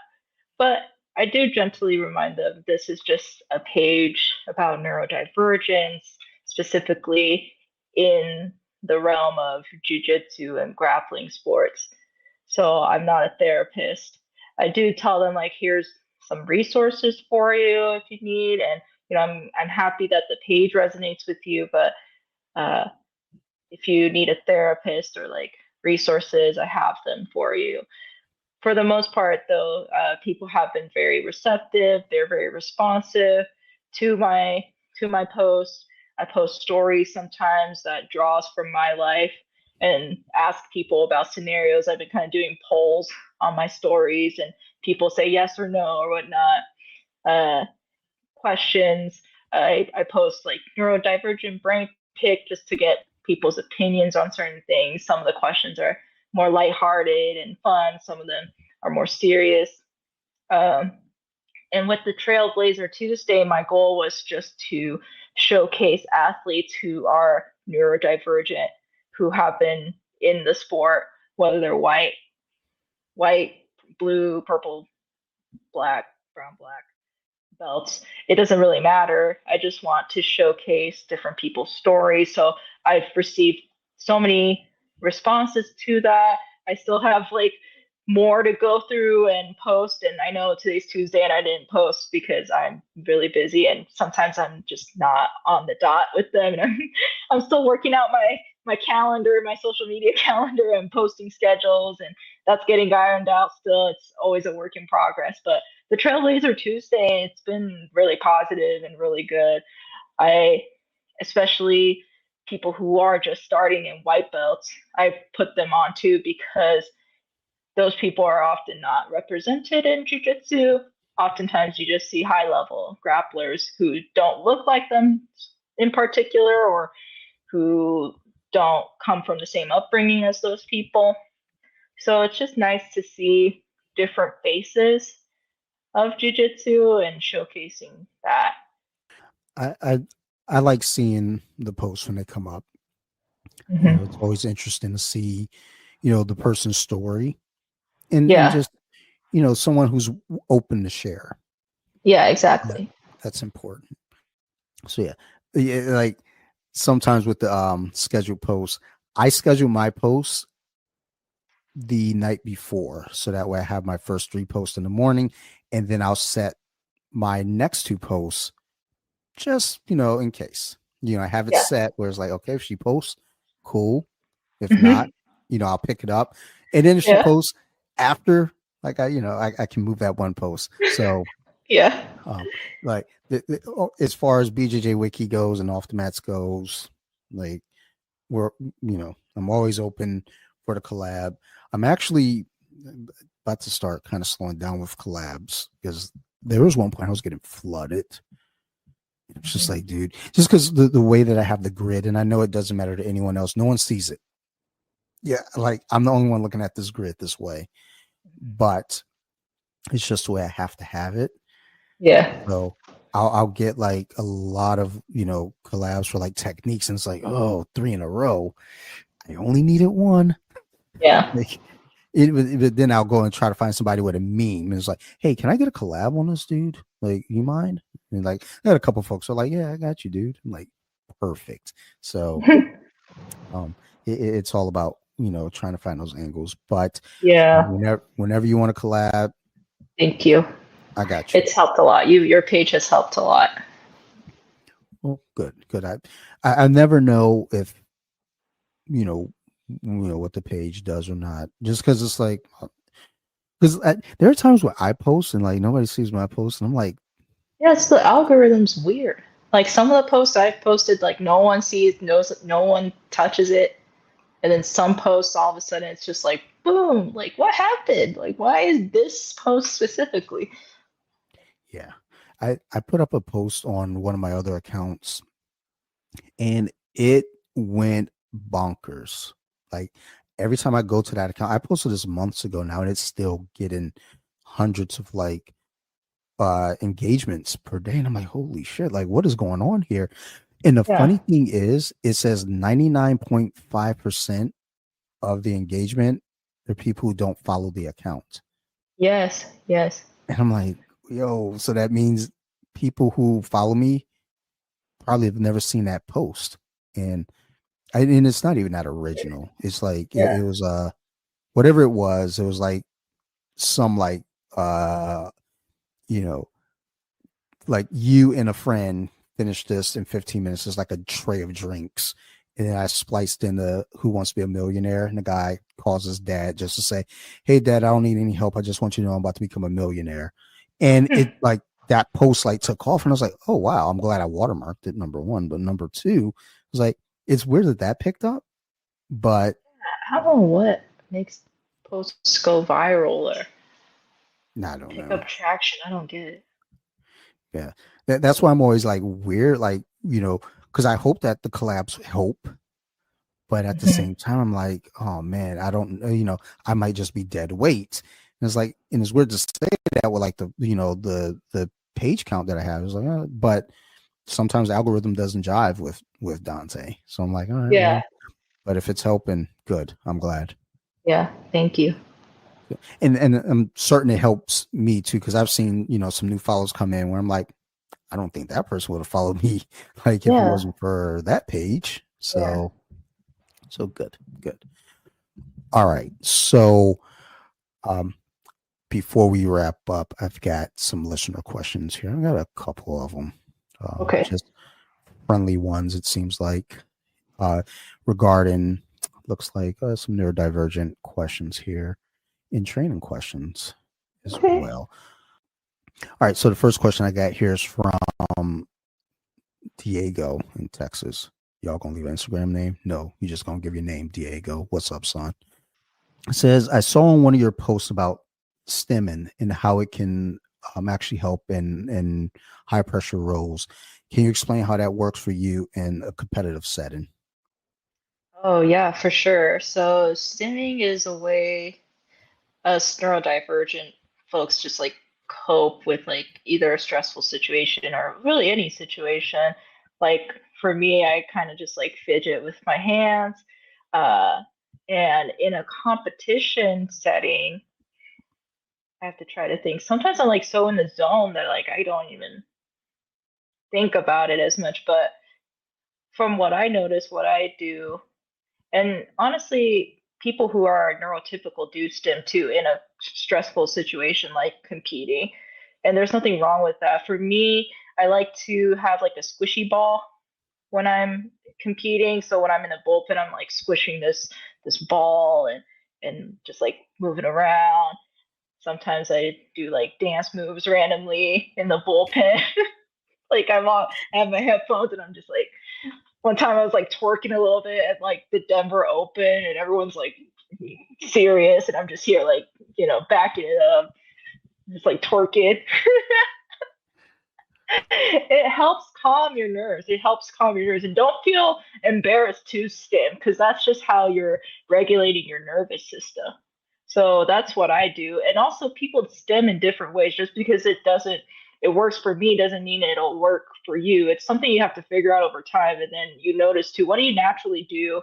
But I do gently remind them this is just a page about neurodivergence, specifically in the realm of jujitsu and grappling sports. So I'm not a therapist. I do tell them like here's some resources for you if you need, and I'm happy that the page resonates with you, but uh, if you need a therapist or like resources, I have them for you. For the most part, though, people have been very receptive. They're very responsive to my posts. I post stories sometimes that draws from my life and ask people about scenarios. I've been kind of doing polls on my stories, and people say yes or no or whatnot. Uh, questions. I post like neurodivergent brain pick just to get people's opinions on certain things. Some of the questions are more lighthearted and fun. Some of them are more serious. Um, and with the Trailblazer Tuesday, my goal was just to showcase athletes who are neurodivergent, who have been in the sport, whether they're white, blue, purple, black, brown, black belts. It doesn't really matter. I just want to showcase different people's stories. So I've received so many responses to that. I still have like more to go through and post. And I know today's Tuesday and I didn't post because I'm really busy and sometimes I'm just not on the dot with them. And I'm still working out my calendar, my social media calendar and posting schedules, and that's getting ironed out still. It's always a work in progress. But the Trailblazer Tuesday, it's been really positive and really good. I, especially people who are just starting in white belts, I put them on too because those people are often not represented in jiu-jitsu. Oftentimes you just see high level grapplers who don't look like them in particular or who don't come from the same upbringing as those people. So it's just nice to see different faces of jiu-jitsu and showcasing that. I like seeing the posts when they come up. It's Mm-hmm. always interesting to see, the person's story and Yeah, just, someone who's open to share. yeah, That exactly. that's important. So yeah, like sometimes with the scheduled posts, I schedule my posts the night before, so that way I have my first three posts in the morning, and then I'll set my next two posts just in case. I have it Yeah. set where it's like, okay, if she posts, cool. If not, Mm-hmm. I'll pick it up, and then if she Yeah, posts after, like I can move that one post. So yeah, um, like as far as BJJ Wiki goes and off the mats goes, like we're I'm always open for the collab. I'm actually about to start kind of slowing down with collabs because there was one point I was getting flooded. It's just like, dude, just because the way that I have the grid, and I know it doesn't matter to anyone else, no one sees it. Yeah, like I'm the only one looking at this grid this way, but it's just the way I have to have it. yeah, So I'll get like a lot of collabs for like techniques, and it's like, oh, three in a row. I only needed one. yeah. Like but then I'll go and try to find somebody with a meme. And it's like, hey, can I get a collab on this dude? Like, you mind? And like, I got a couple folks who are like, yeah, I got you, dude. I'm like, perfect. So, um, it's all about trying to find those angles. But Yeah. whenever you want to collab, Thank you. I got you. It's helped a lot. Your page has helped a lot. Well, good, good. I never know if you know what the page does or not, just because it's like because there are times where I post and like nobody sees my post, and I'm like, Yeah, it's the algorithm's weird. Like some of the posts I've posted, like no one sees, no one touches it, and then some posts all of a sudden it's just like boom, like what happened? Like why is this post specifically? yeah. I put up a post on one of my other accounts and it went bonkers. Like every time I go to that account, I posted this months ago now, and it's still getting hundreds of like engagements per day. And I'm like, holy shit, like what is going on here? And the Yeah. funny thing is, it says 99.5% of the engagement are people who don't follow the account. Yes. Yes. And I'm like, yo, so that means people who follow me probably have never seen that post. And it's not even that original. It's like Yeah. it was whatever it was like some like you know like you and a friend finished this in 15 minutes. It's like a tray of drinks. And then I spliced in the Who Wants to Be a Millionaire, and the guy calls his dad just to say, hey dad, I don't need any help. I just want you to know I'm about to become a millionaire. And Hmm. it like that post like took off, and I was like, oh wow, I'm glad I watermarked it, number one. But number two, I was like, it's weird that that picked up, but I don't know what makes posts go viral or I don't pick know. up traction. I don't get it. Yeah. That's why I'm always like weird, like, because I hope that the collabs help, but at the Mhm. same time, I'm like, oh man, I don't, I might just be dead weight. And it's like, and it's weird to say that with like the page count that I have. It's like, but sometimes the algorithm doesn't jive with Dante. So I'm like, all right, Yeah. well, but if it's helping, good. I'm glad. Yeah. Thank you. And I'm certain it helps me too, because I've seen, some new follows come in where I'm like, I don't think that person would have followed me like if it Yeah. wasn't for that page. Yeah. So good, good. All right. So um before we wrap up, I've got some listener questions here. I've got a couple of them. Okay. Just friendly ones, it seems like. Regarding looks like some neurodivergent questions here in training questions as Okay. well. All right. So the first question I got here is from Diego in Texas. Y'all gonna leave an Instagram name? No, you just gonna give your name, Diego. What's up, son? It says, I saw on one of your posts about stimming and how it can actually help in high pressure roles. Can you explain how that works for you in a competitive setting? Oh, yeah, for sure. So, stimming is a way us neurodivergent folks just like cope with like either a stressful situation or really any situation. Like for me, I kind of just like fidget with my hands. Uh, and in a competition setting, I have to try to think. Sometimes I'm like so in the zone that like I don't even think about it as much. But from what I notice, what I do, and honestly, people who are neurotypical do stim too in a stressful situation like competing. And there's nothing wrong with that. For me, I like to have like a squishy ball when I'm competing. So when I'm in the bullpen, I'm like squishing this ball and just like moving around. Sometimes I do like dance moves randomly in the bullpen. Like I have my headphones and I'm just like one time I was like twerking a little bit at like the Denver Open and everyone's like serious and I'm just here like, backing it up, just like twerking. It helps calm your nerves. It helps calm your nerves and don't feel embarrassed to stim because that's just how you're regulating your nervous system. So that's what I do. And also people stim in different ways. Just because it works for me doesn't mean it'll work for you. It's something you have to figure out over time. And then you notice too, what do you naturally do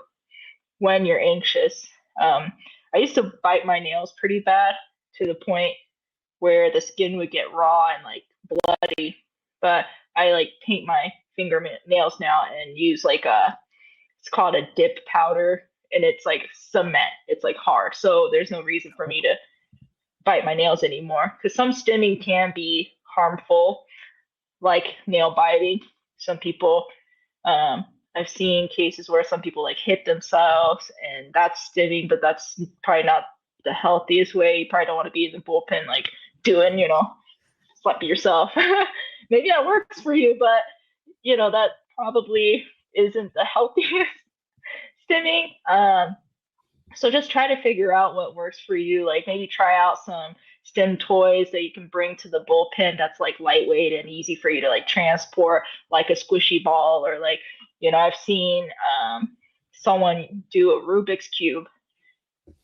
when you're anxious? I used to bite my nails pretty bad to the point where the skin would get raw and like bloody. But I like paint my fingernails now and use like it's called a dip powder and it's like cement. It's like hard. So there's no reason for me to bite my nails anymore because some stimming can be harmful, like nail biting. Some people, um, I've seen cases where some people like hit themselves and that's stimming, but that's probably not the healthiest way. You probably don't want to be in the bullpen like doing, slap yourself. Maybe that works for you, but that probably isn't the healthiest stimming. So just try to figure out what works for you. Like maybe try out some stem toys that you can bring to the bullpen that's like lightweight and easy for you to like transport, like a squishy ball or like, I've seen someone do a Rubik's Cube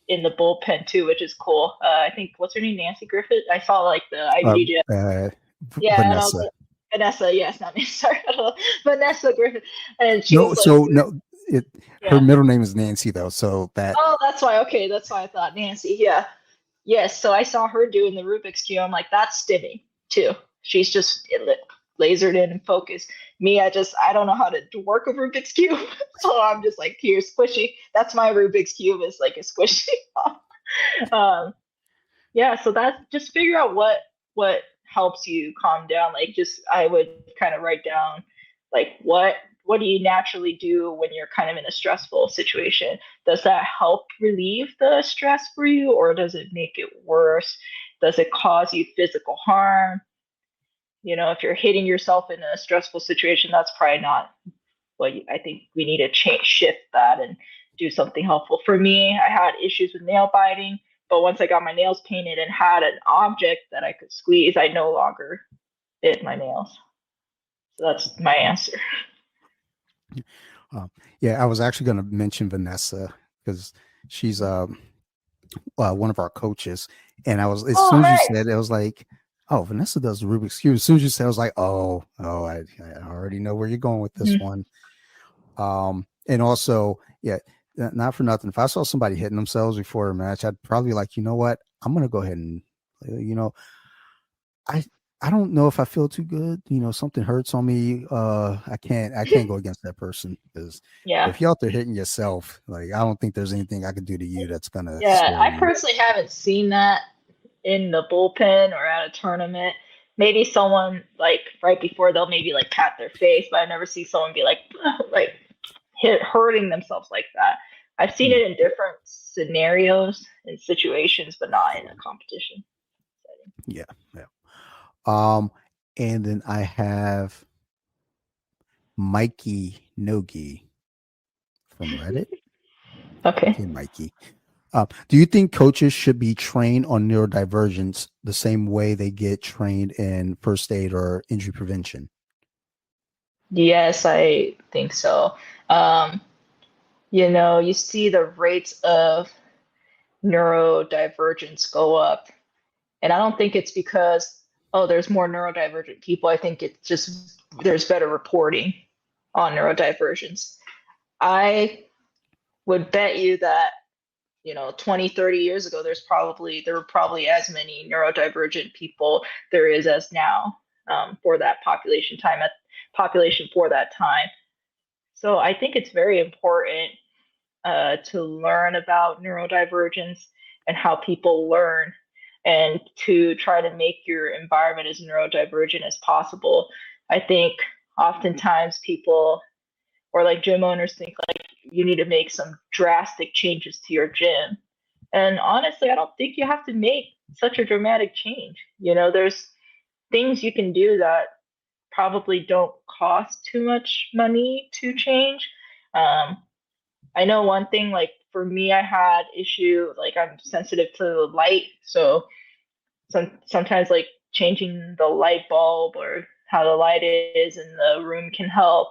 in the bullpen too, which is cool. I think what's her name, Nancy Griffith. I saw like the Uh, IBDJ. uh, Yeah, and I was Vanessa. like, Vanessa, yes, not me, sorry, Vanessa Griffith, and she No, was like, so no, her yeah. middle name is Nancy though, so that Oh, that's why. Okay, that's why I thought Nancy. Yeah, yes. So I saw her doing the Rubik's cube. I'm like, that's stimming too. She's just lasered in and focused. Me, I don't know how to work a Rubik's cube, so I'm just like here squishy. That's my Rubik's cube is like a squishy. um, yeah. So that's just figure out what helps you calm down. Like just I would kind of write down like what do you naturally do when you're kind of in a stressful situation? Does that help relieve the stress for you or does it make it worse? Does it cause you physical harm? If you're hitting yourself in a stressful situation, that's probably not I think we need to shift that and do something helpful. For me, I had issues with nail biting, but once I got my nails painted and had an object that I could squeeze, I no longer bit my nails. So that's my answer. Yeah, I was actually going to mention Vanessa because she's one of our coaches, and I was as Oh, soon as you said nice. it, I was like, "Oh, Vanessa does the Rubik's cube." As soon as you said, I was like, I already know where you're going with this Mhm. one." And also, yeah, not for nothing. If I saw somebody hitting themselves before a match, I'd probably like, you know what? I'm gonna go ahead and, you know, I I don't know if I feel too good. Something hurts on me. I can't go against that person because Yeah. if you're out there hitting yourself, like I don't think there's anything I could do to you that's gonna Yeah, scare I you. personally haven't seen that in the bullpen or at a tournament. Maybe someone like right before they'll maybe like pat their face, but I never see someone be like like hurting themselves like that. I've seen Mm, it in different scenarios and situations, but not in a competition setting. yeah, yeah. Um, and then I have Mikey Nogi from Reddit. Okay. Hey, Mikey. Do you think coaches should be trained on neurodivergence the same way they get trained in first aid or injury prevention? Yes, I think so. Um, you see the rates of neurodivergence go up. And I don't think it's because, oh, there's more neurodivergent people. I think it's just there's better reporting on neurodivergence. I would bet you that, 20, 30 years ago, there were probably as many neurodivergent people there is as now for that population for that time. So I think it's very important to learn about neurodivergence and how people learn and to try to make your environment as neurodivergent as possible. I think oftentimes people or like gym owners think like you need to make some drastic changes to your gym. And honestly, I don't think you have to make such a dramatic change. There's things you can do that probably don't cost too much money to change. Um, I know one thing, like for me, I had issue, like I'm sensitive to the light. So sometimes like changing the light bulb or how the light is in the room can help.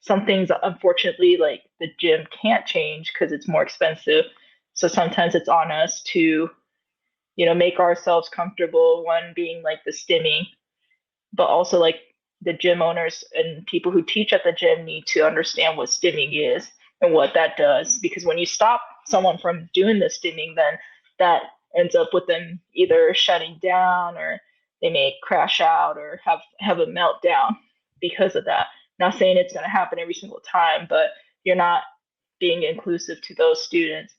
Some things, unfortunately, like the gym can't change because it's more expensive. So sometimes it's on us to, make ourselves comfortable. One being like the stimming, but also like the gym owners and people who teach at the gym need to understand what stimming is and what that does. Because when you stop someone from doing the stimming, then that ends up with them either shutting down or they may crash out or have a meltdown because of that. Not saying it's going to happen every single time, but you're not being inclusive to those students.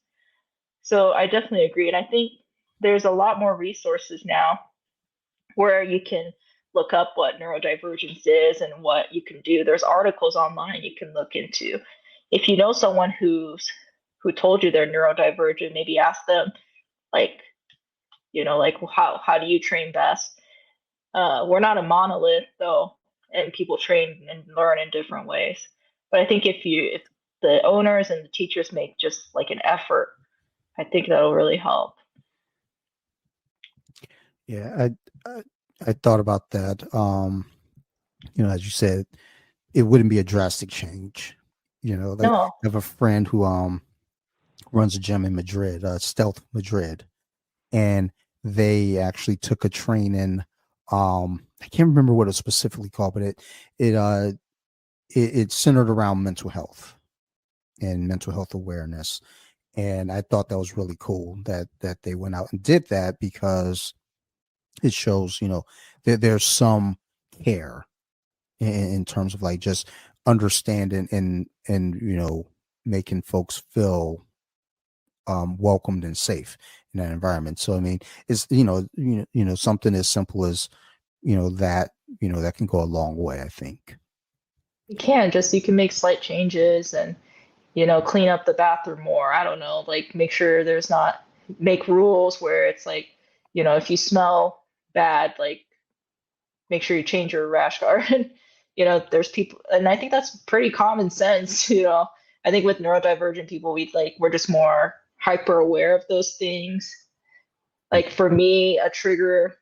So I definitely agree. And I think there's a lot more resources now where you can look up what neurodivergence is and what you can do. There's articles online you can look into. If you know someone who told you they're neurodivergent, maybe ask them like, like how do you train best? We're not a monolith though, and people train and learn in different ways. But I think if the owners and the teachers make just like an effort, I think that'll really help. Yeah, I I thought about that. As you said, it wouldn't be a drastic change. Like No. I have a friend who runs a gym in Madrid, Stealth Madrid, and they actually took a training. I can't remember what it's specifically called, but it's centered around mental health and mental health awareness. And I thought that was really cool that they went out and did that because it shows, that there's some care in terms of like just understanding and making folks feel welcomed and safe in that environment. So I mean, it's something as simple as that that can go a long way, I think. You can make slight changes and clean up the bathroom more. I don't know, like make sure there's not make rules where it's like, if you smell bad, like make sure you change your rash guard. There's people, and I think that's pretty common sense. I think with neurodivergent people, we're just more hyper aware of those things. Mm, Like for me, a trigger.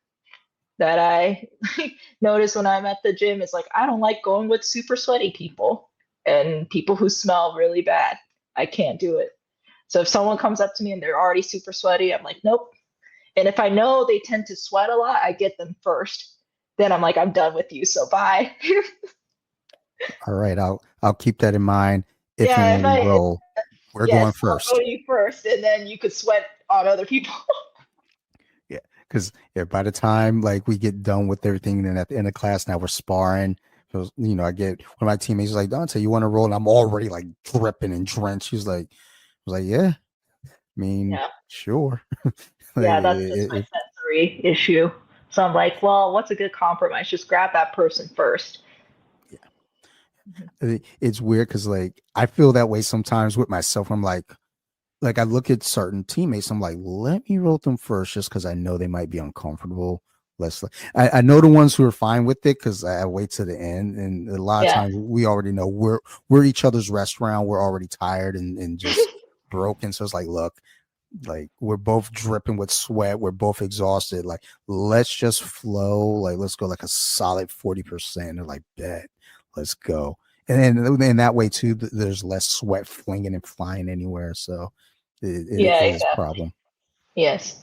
that I notice when I'm at the gym is like I don't like going with super sweaty people and people who smell really bad. I can't do it. So if someone comes up to me and they're already super sweaty, I'm like, nope. And if I know they tend to sweat a lot, I get them first. Then I'm like, I'm done with you, so bye. All right, I'll keep that in mind if and Yeah, when we roll. We're going yes, I'll go first. to you first, and then you could sweat on other people. Yeah, because by the time like we get done with everything, then at the end of class, now we're sparring. So, I get one of my teammates is like, Dante, you want to roll? And I'm already like dripping and drenched. She's like, I was like, yeah, I mean, Yeah, sure. Like, yeah, that's just my sensory issue. So I'm like, well, what's a good compromise? Just grab that person first. Mhm. it's weird because like I feel that way sometimes with myself. I'm like I look at certain teammates, I'm like, let me roll them first just because I know they might be uncomfortable. I know the ones who are fine with it because I wait to the end. And a lot of Yeah, times we already know we're each other's restaurant. We're already tired and just broken. So it's look, like we're both dripping with sweat. We're both exhausted. Like, let's just flow. Like, let's go like a solid 40%. They're like, bet, let's go. And then in that way too, there's less sweat flinging and flying anywhere. So it yeah, is a exactly. problem. Yes.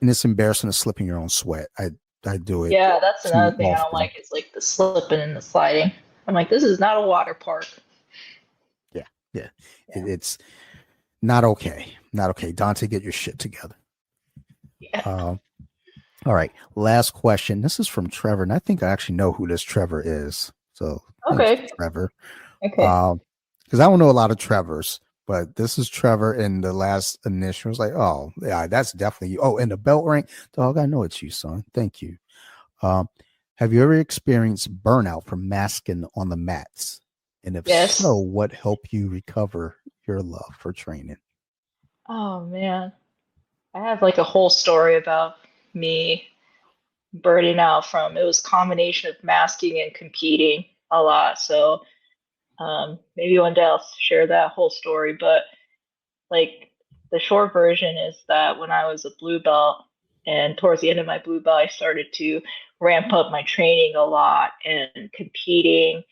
And it's embarrassing to slip in your own sweat. I do it Yeah, that's too another thing I don't often. like is like the slipping and the sliding. I'm like, this is not a water park. Yeah. Yeah. Yeah. It's not okay. Not okay. Dante, get your shit together. Yeah. Um, all right. Last question. This is from Trevor, and I think I actually know who this Trevor is. So thanks, Okay. Trevor. Okay. Because I don't know a lot of Trevors, but this is Trevor, and the last initial was like, oh, yeah, that's definitely you. Oh, and the belt rank, dog, I know it's you, son. Thank you. Um, have you ever experienced burnout from masking on the mats? And if so, Yes. what helped you recover your love for training? Oh man. I have like a whole story about me burning out from it was a combination of masking and competing a lot. So maybe one day I'll share that whole story. But like the short version is that when I was a blue belt and towards the end of my blue belt, I started to ramp up my training a lot and competing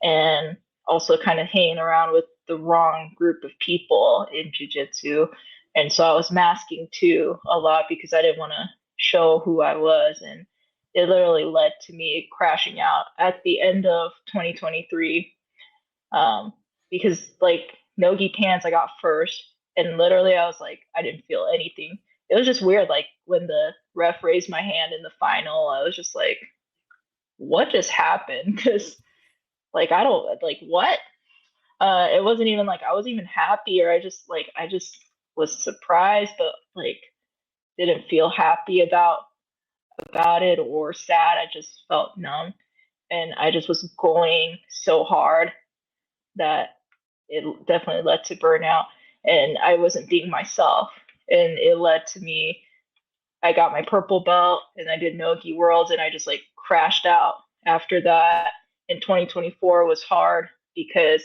and also kind of hanging around with the wrong group of people in jujitsu. And so I was masking too a lot because I didn't want to show who I was. And it literally led to me crashing out at the end of 2023 because like Nogi pants I got first, and literally I was like I didn't feel anything. It was just weird. Like when the ref raised my hand in the final, I was just like, what just happened? Because like I don't like what. It wasn't even like I wasn't even happy, or I just was surprised, but like didn't feel happy about it or sad. I just felt numb, and I just was going so hard that it definitely led to burnout and I wasn't being myself. And it led to me, I got my purple belt and I did Nogi Worlds and I just like crashed out after that. And 2024 was hard because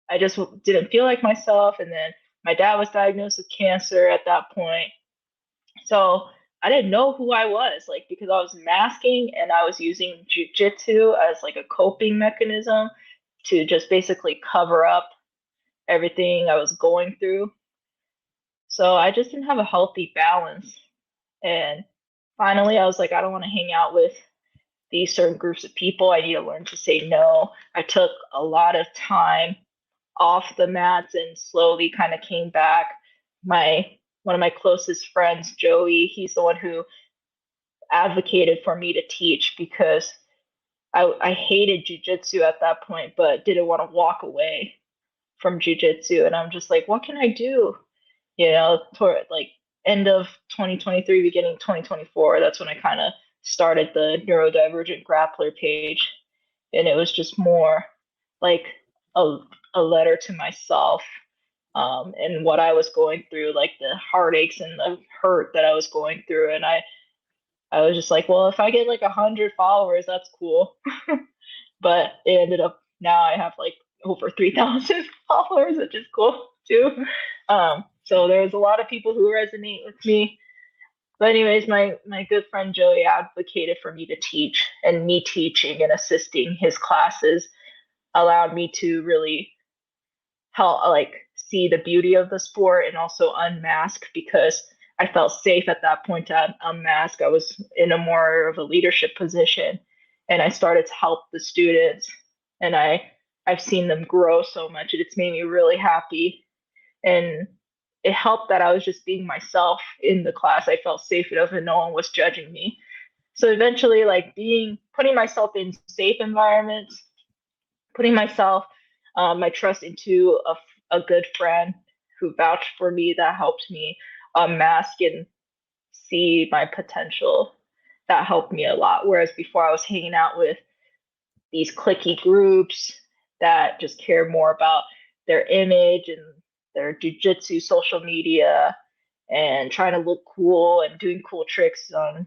I just didn't feel like myself. And then my dad was diagnosed with cancer at that point. So I didn't know who I was, like, because I was masking and I was using jujitsu as like a coping mechanism to just basically cover up everything I was going through. So I just didn't have a healthy balance. And finally, I was like, I don't want to hang out with these certain groups of people. I need to learn to say no. I took a lot of time off the mats and slowly kind of came back. My one of my closest friends, Joey, he's the one who advocated for me to teach because I hated jujitsu at that point, but didn't want to walk away from jujitsu. And I'm just like, what can I do? Toward like end of 2023, beginning 2024, that's when I kind of started the neurodivergent grappler page. And it was just more like a, a letter to myself and what I was going through, like the heartaches and the hurt that I was going through. And I was just like, well, if I get like 100 followers, that's cool. But it ended up now I have like over 3,000 followers, which is cool too. So there's a lot of people who resonate with me. But anyways, my good friend Joey advocated for me to teach, and me teaching and assisting his classes allowed me to really help like see the beauty of the sport and also unmask because I felt safe at that point to unmask. I was in a more of a leadership position and I started to help the students and I've seen them grow so much and it's made me really happy and it helped that I was just being myself in the class. I felt safe enough and no one was judging me. So eventually like being putting myself in safe environments, putting myself my trust into a good friend who vouched for me that helped me unmask and see my potential. That helped me a lot. Whereas before I was hanging out with these clicky groups that just care more about their image and their jujitsu social media and trying to look cool and doing cool tricks on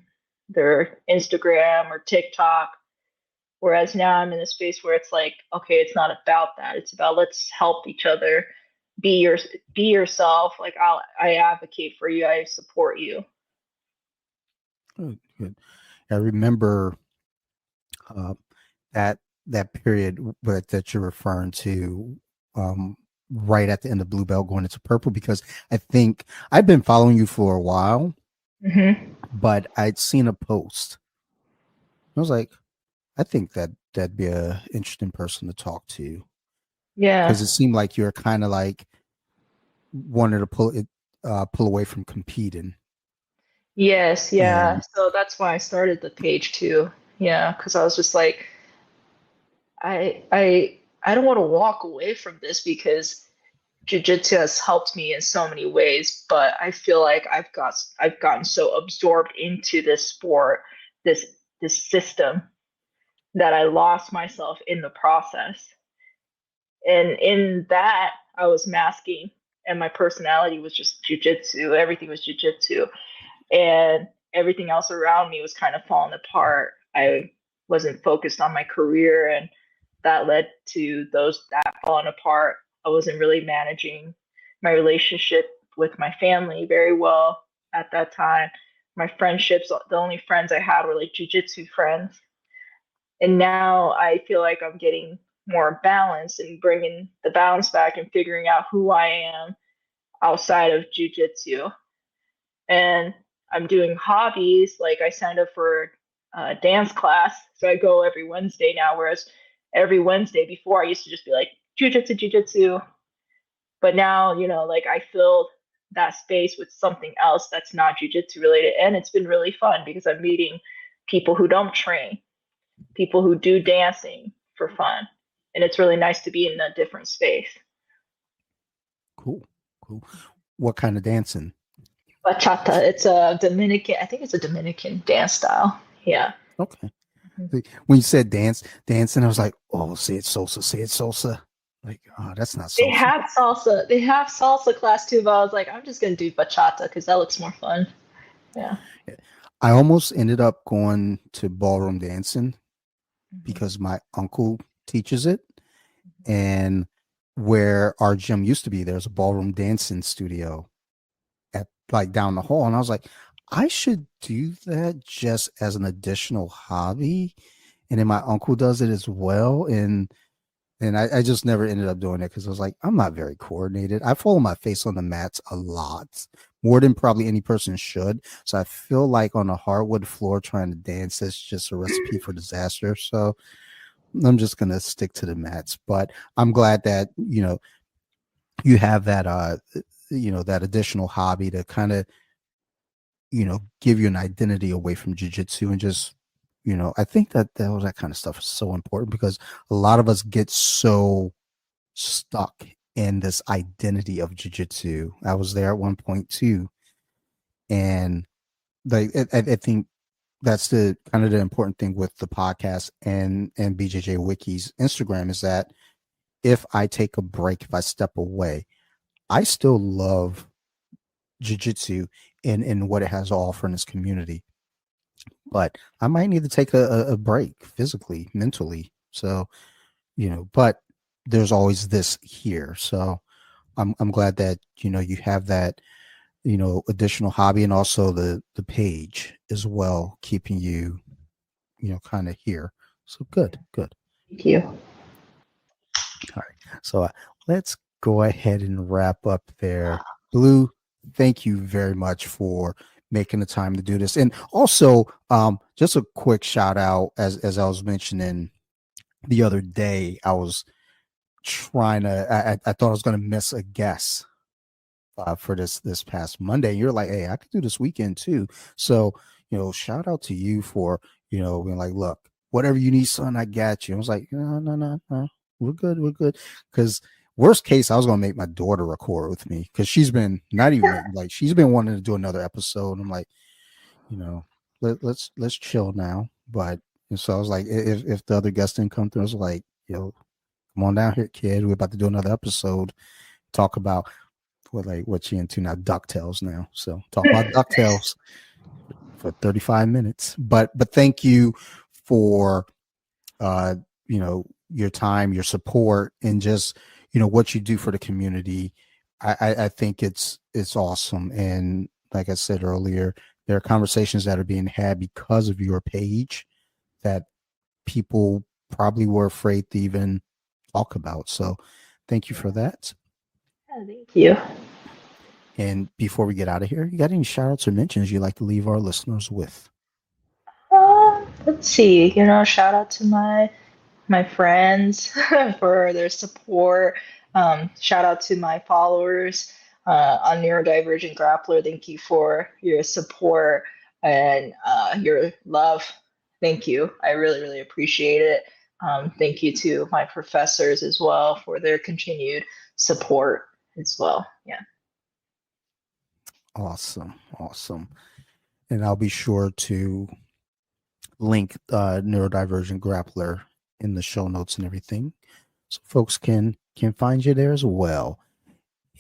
their Instagram or TikTok. Whereas now I'm in a space where it's like, okay, it's not about that. It's about let's help each other. Be your be yourself. Like I advocate for you. I support you. Good, good. I remember uh, that that period that you're referring to, um, right at the end of blue belt going into purple, because I think I've been following you for a while, Hmm. but I'd seen a post. I was like, I think that'd be a interesting person to talk to because Yeah. it seemed like you're kind of like wanted to pull away from competing. Yes. Yeah. And So that's why I started the page too. Yeah, because I was just like, I don't want to walk away from this because jujitsu has helped me in so many ways, but I feel like I've gotten so absorbed into this sport, this this system that I lost myself in the process. And in that, I was masking, and my personality was just jujitsu. Everything was jujitsu, and everything else around me was kind of falling apart. I wasn't focused on my career, and that led to those that falling apart. I wasn't really managing my relationship with my family very well at that time. My friendships, the only friends I had were like jujitsu friends. And now I feel like I'm getting more balance and bringing the balance back and figuring out who I am outside of jujitsu. And I'm doing hobbies. Like I signed up for a dance class, so I go every Wednesday now. Whereas every Wednesday before, I used to just be like jujitsu, jujitsu. But now, like I filled that space with something else that's not jujitsu related, and it's been really fun because I'm meeting people who don't train, people who do dancing for fun, and it's really nice to be in a different space. cool, cool. What kind of dancing? Bachata, it's a Dominican, I think it's a Dominican dance style. Yeah. Okay. Mhm. When you said dancing, I was like, oh, say it salsa, say it salsa. Like, oh, that's not They salsa. have salsa. They have salsa class too, but I was like, I'm just gonna do bachata because that looks more fun. Yeah. I almost ended up going to ballroom dancing Mhm. because my uncle teaches it. And where our gym used to be, there's a ballroom dancing studio at like down the hall. And I was like, I should do that just as an additional hobby. And then my uncle does it as well. And I just never ended up doing it because I was like, I'm not very coordinated. I follow my face on the mats a lot, more than probably any person should. So I feel like on a hardwood floor trying to dance, that's just a recipe for disaster. So I'm just gonna stick to the mats. But I'm glad that you have that that additional hobby to kind of give you an identity away from jujitsu and just I think that all that kind of stuff is so important because a lot of us get so stuck in this identity of jujitsu. I was there at one point too, and like I think that's the kind of the important thing with the podcast and BJJ Wiki's Instagram is that if I take a break, if I step away, I still love jujitsu and what it has to offer in this community. But I might need to take a break physically, mentally. So, but there's always this here. So I'm glad that, you have that additional hobby, and also the page as well, keeping you, kind of here. So good, good. Thank you. All right. So let's go ahead and wrap up there. Blue, thank you very much for making the time to do this. And also, just a quick shout out, as I was mentioning the other day, I was trying to, I thought I was going to miss a guest for this past Monday. You're like, hey, I could do this weekend too. So, shout out to you for, being like, look, whatever you need, son, I got you. I was like, no, no, no, no. We're good. We're good. Because worst case, I was going to make my daughter record with me, because she's been not even like, she's been wanting to do another episode. I'm like, let's chill now. But and so I was like, if the other guest didn't come through, I was like, come on down here, kid. We're about to do another episode. Talk about what you into now, DuckTales now. So talk about DuckTales for 35 minutes. But thank you for uh your time, your support, and just what you do for the community. I think it's awesome. And like I said earlier, there are conversations that are being had because of your page that people probably were afraid to even talk about. So thank you for that. Thank you. And before we get out of here, you got any shout outs or mentions you'd like to leave our listeners with? Let's see. Shout out to my friends for their support. Shout out to my followers on Neurodivergent Grappler. Thank you for your support and your love. Thank you. I really, really appreciate it. Thank you to my professors as well for their continued support as well. Yeah. Awesome. Awesome. And I'll be sure to link Neurodivergent Grappler in the show notes and everything, so folks can find you there as well.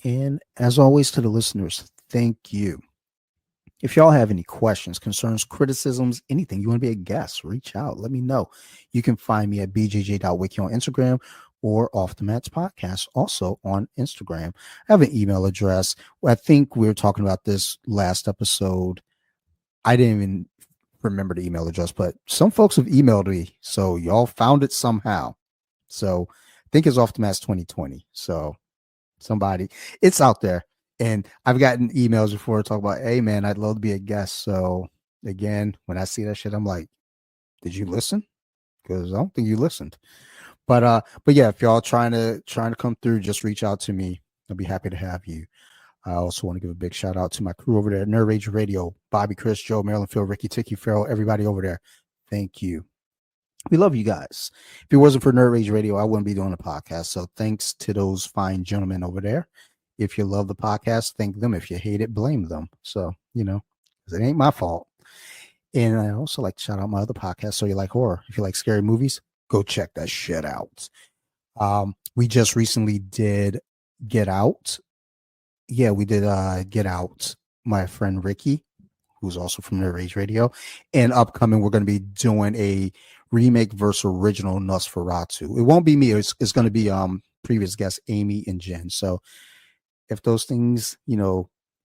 And as always, to the listeners, thank you. If y'all have any questions, concerns, criticisms, anything, you want to be a guest, reach out. Let me know. You can find me at bjj.wiki on Instagram, or Off the Mats Podcast, also on Instagram. I have an email address. I think we were talking about this last episode. I didn't even remember the email address, but some folks have emailed me. So y'all found it somehow. So I think it's Off the Mats 2020. So somebody, it's out there. And I've gotten emails before talk about, hey man, I'd love to be a guest. So again, when I see that shit, I'm like, did you listen? Because I don't think you listened. But yeah, if y'all trying to come through, just reach out to me. I'll be happy to have you. I also want to give a big shout out to my crew over there at Nerd Rage Radio, Bobby, Chris, Joe, Marilyn, Phil, Ricky, Tiki, Farrell, everybody over there. Thank you. We love you guys. If it wasn't for Nerd Rage Radio, I wouldn't be doing a podcast. So thanks to those fine gentlemen over there. If you love the podcast, thank them. If you hate it, blame them. So, it ain't my fault. And I also like to shout out my other podcast. So you like horror. If you like scary movies, go check that shit out. We just recently did Get Out. Yeah, we did Get Out. My friend Ricky, who's also from Nerd Rage Radio. And upcoming, we're going to be doing a remake versus original Nosferatu. It won't be me. It's going to be previous guests Amy and Jen. So if those things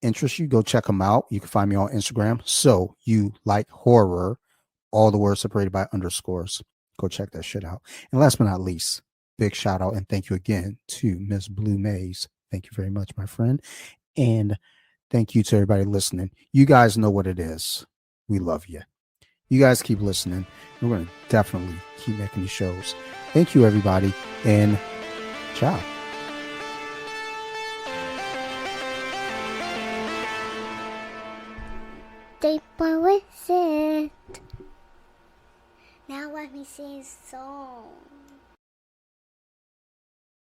interest you, go check them out. You can find me on Instagram. So you like horror, all the words separated by underscores. Go check that shit out. And last but not least, big shout out and thank you again to Miss Blue Mays. Thank you very much, my friend. And thank you to everybody listening. You guys know what it is. We love you. You guys keep listening. We're going to definitely keep making these shows. Thank you, everybody. And ciao. Deep with it. Now let me sing a song.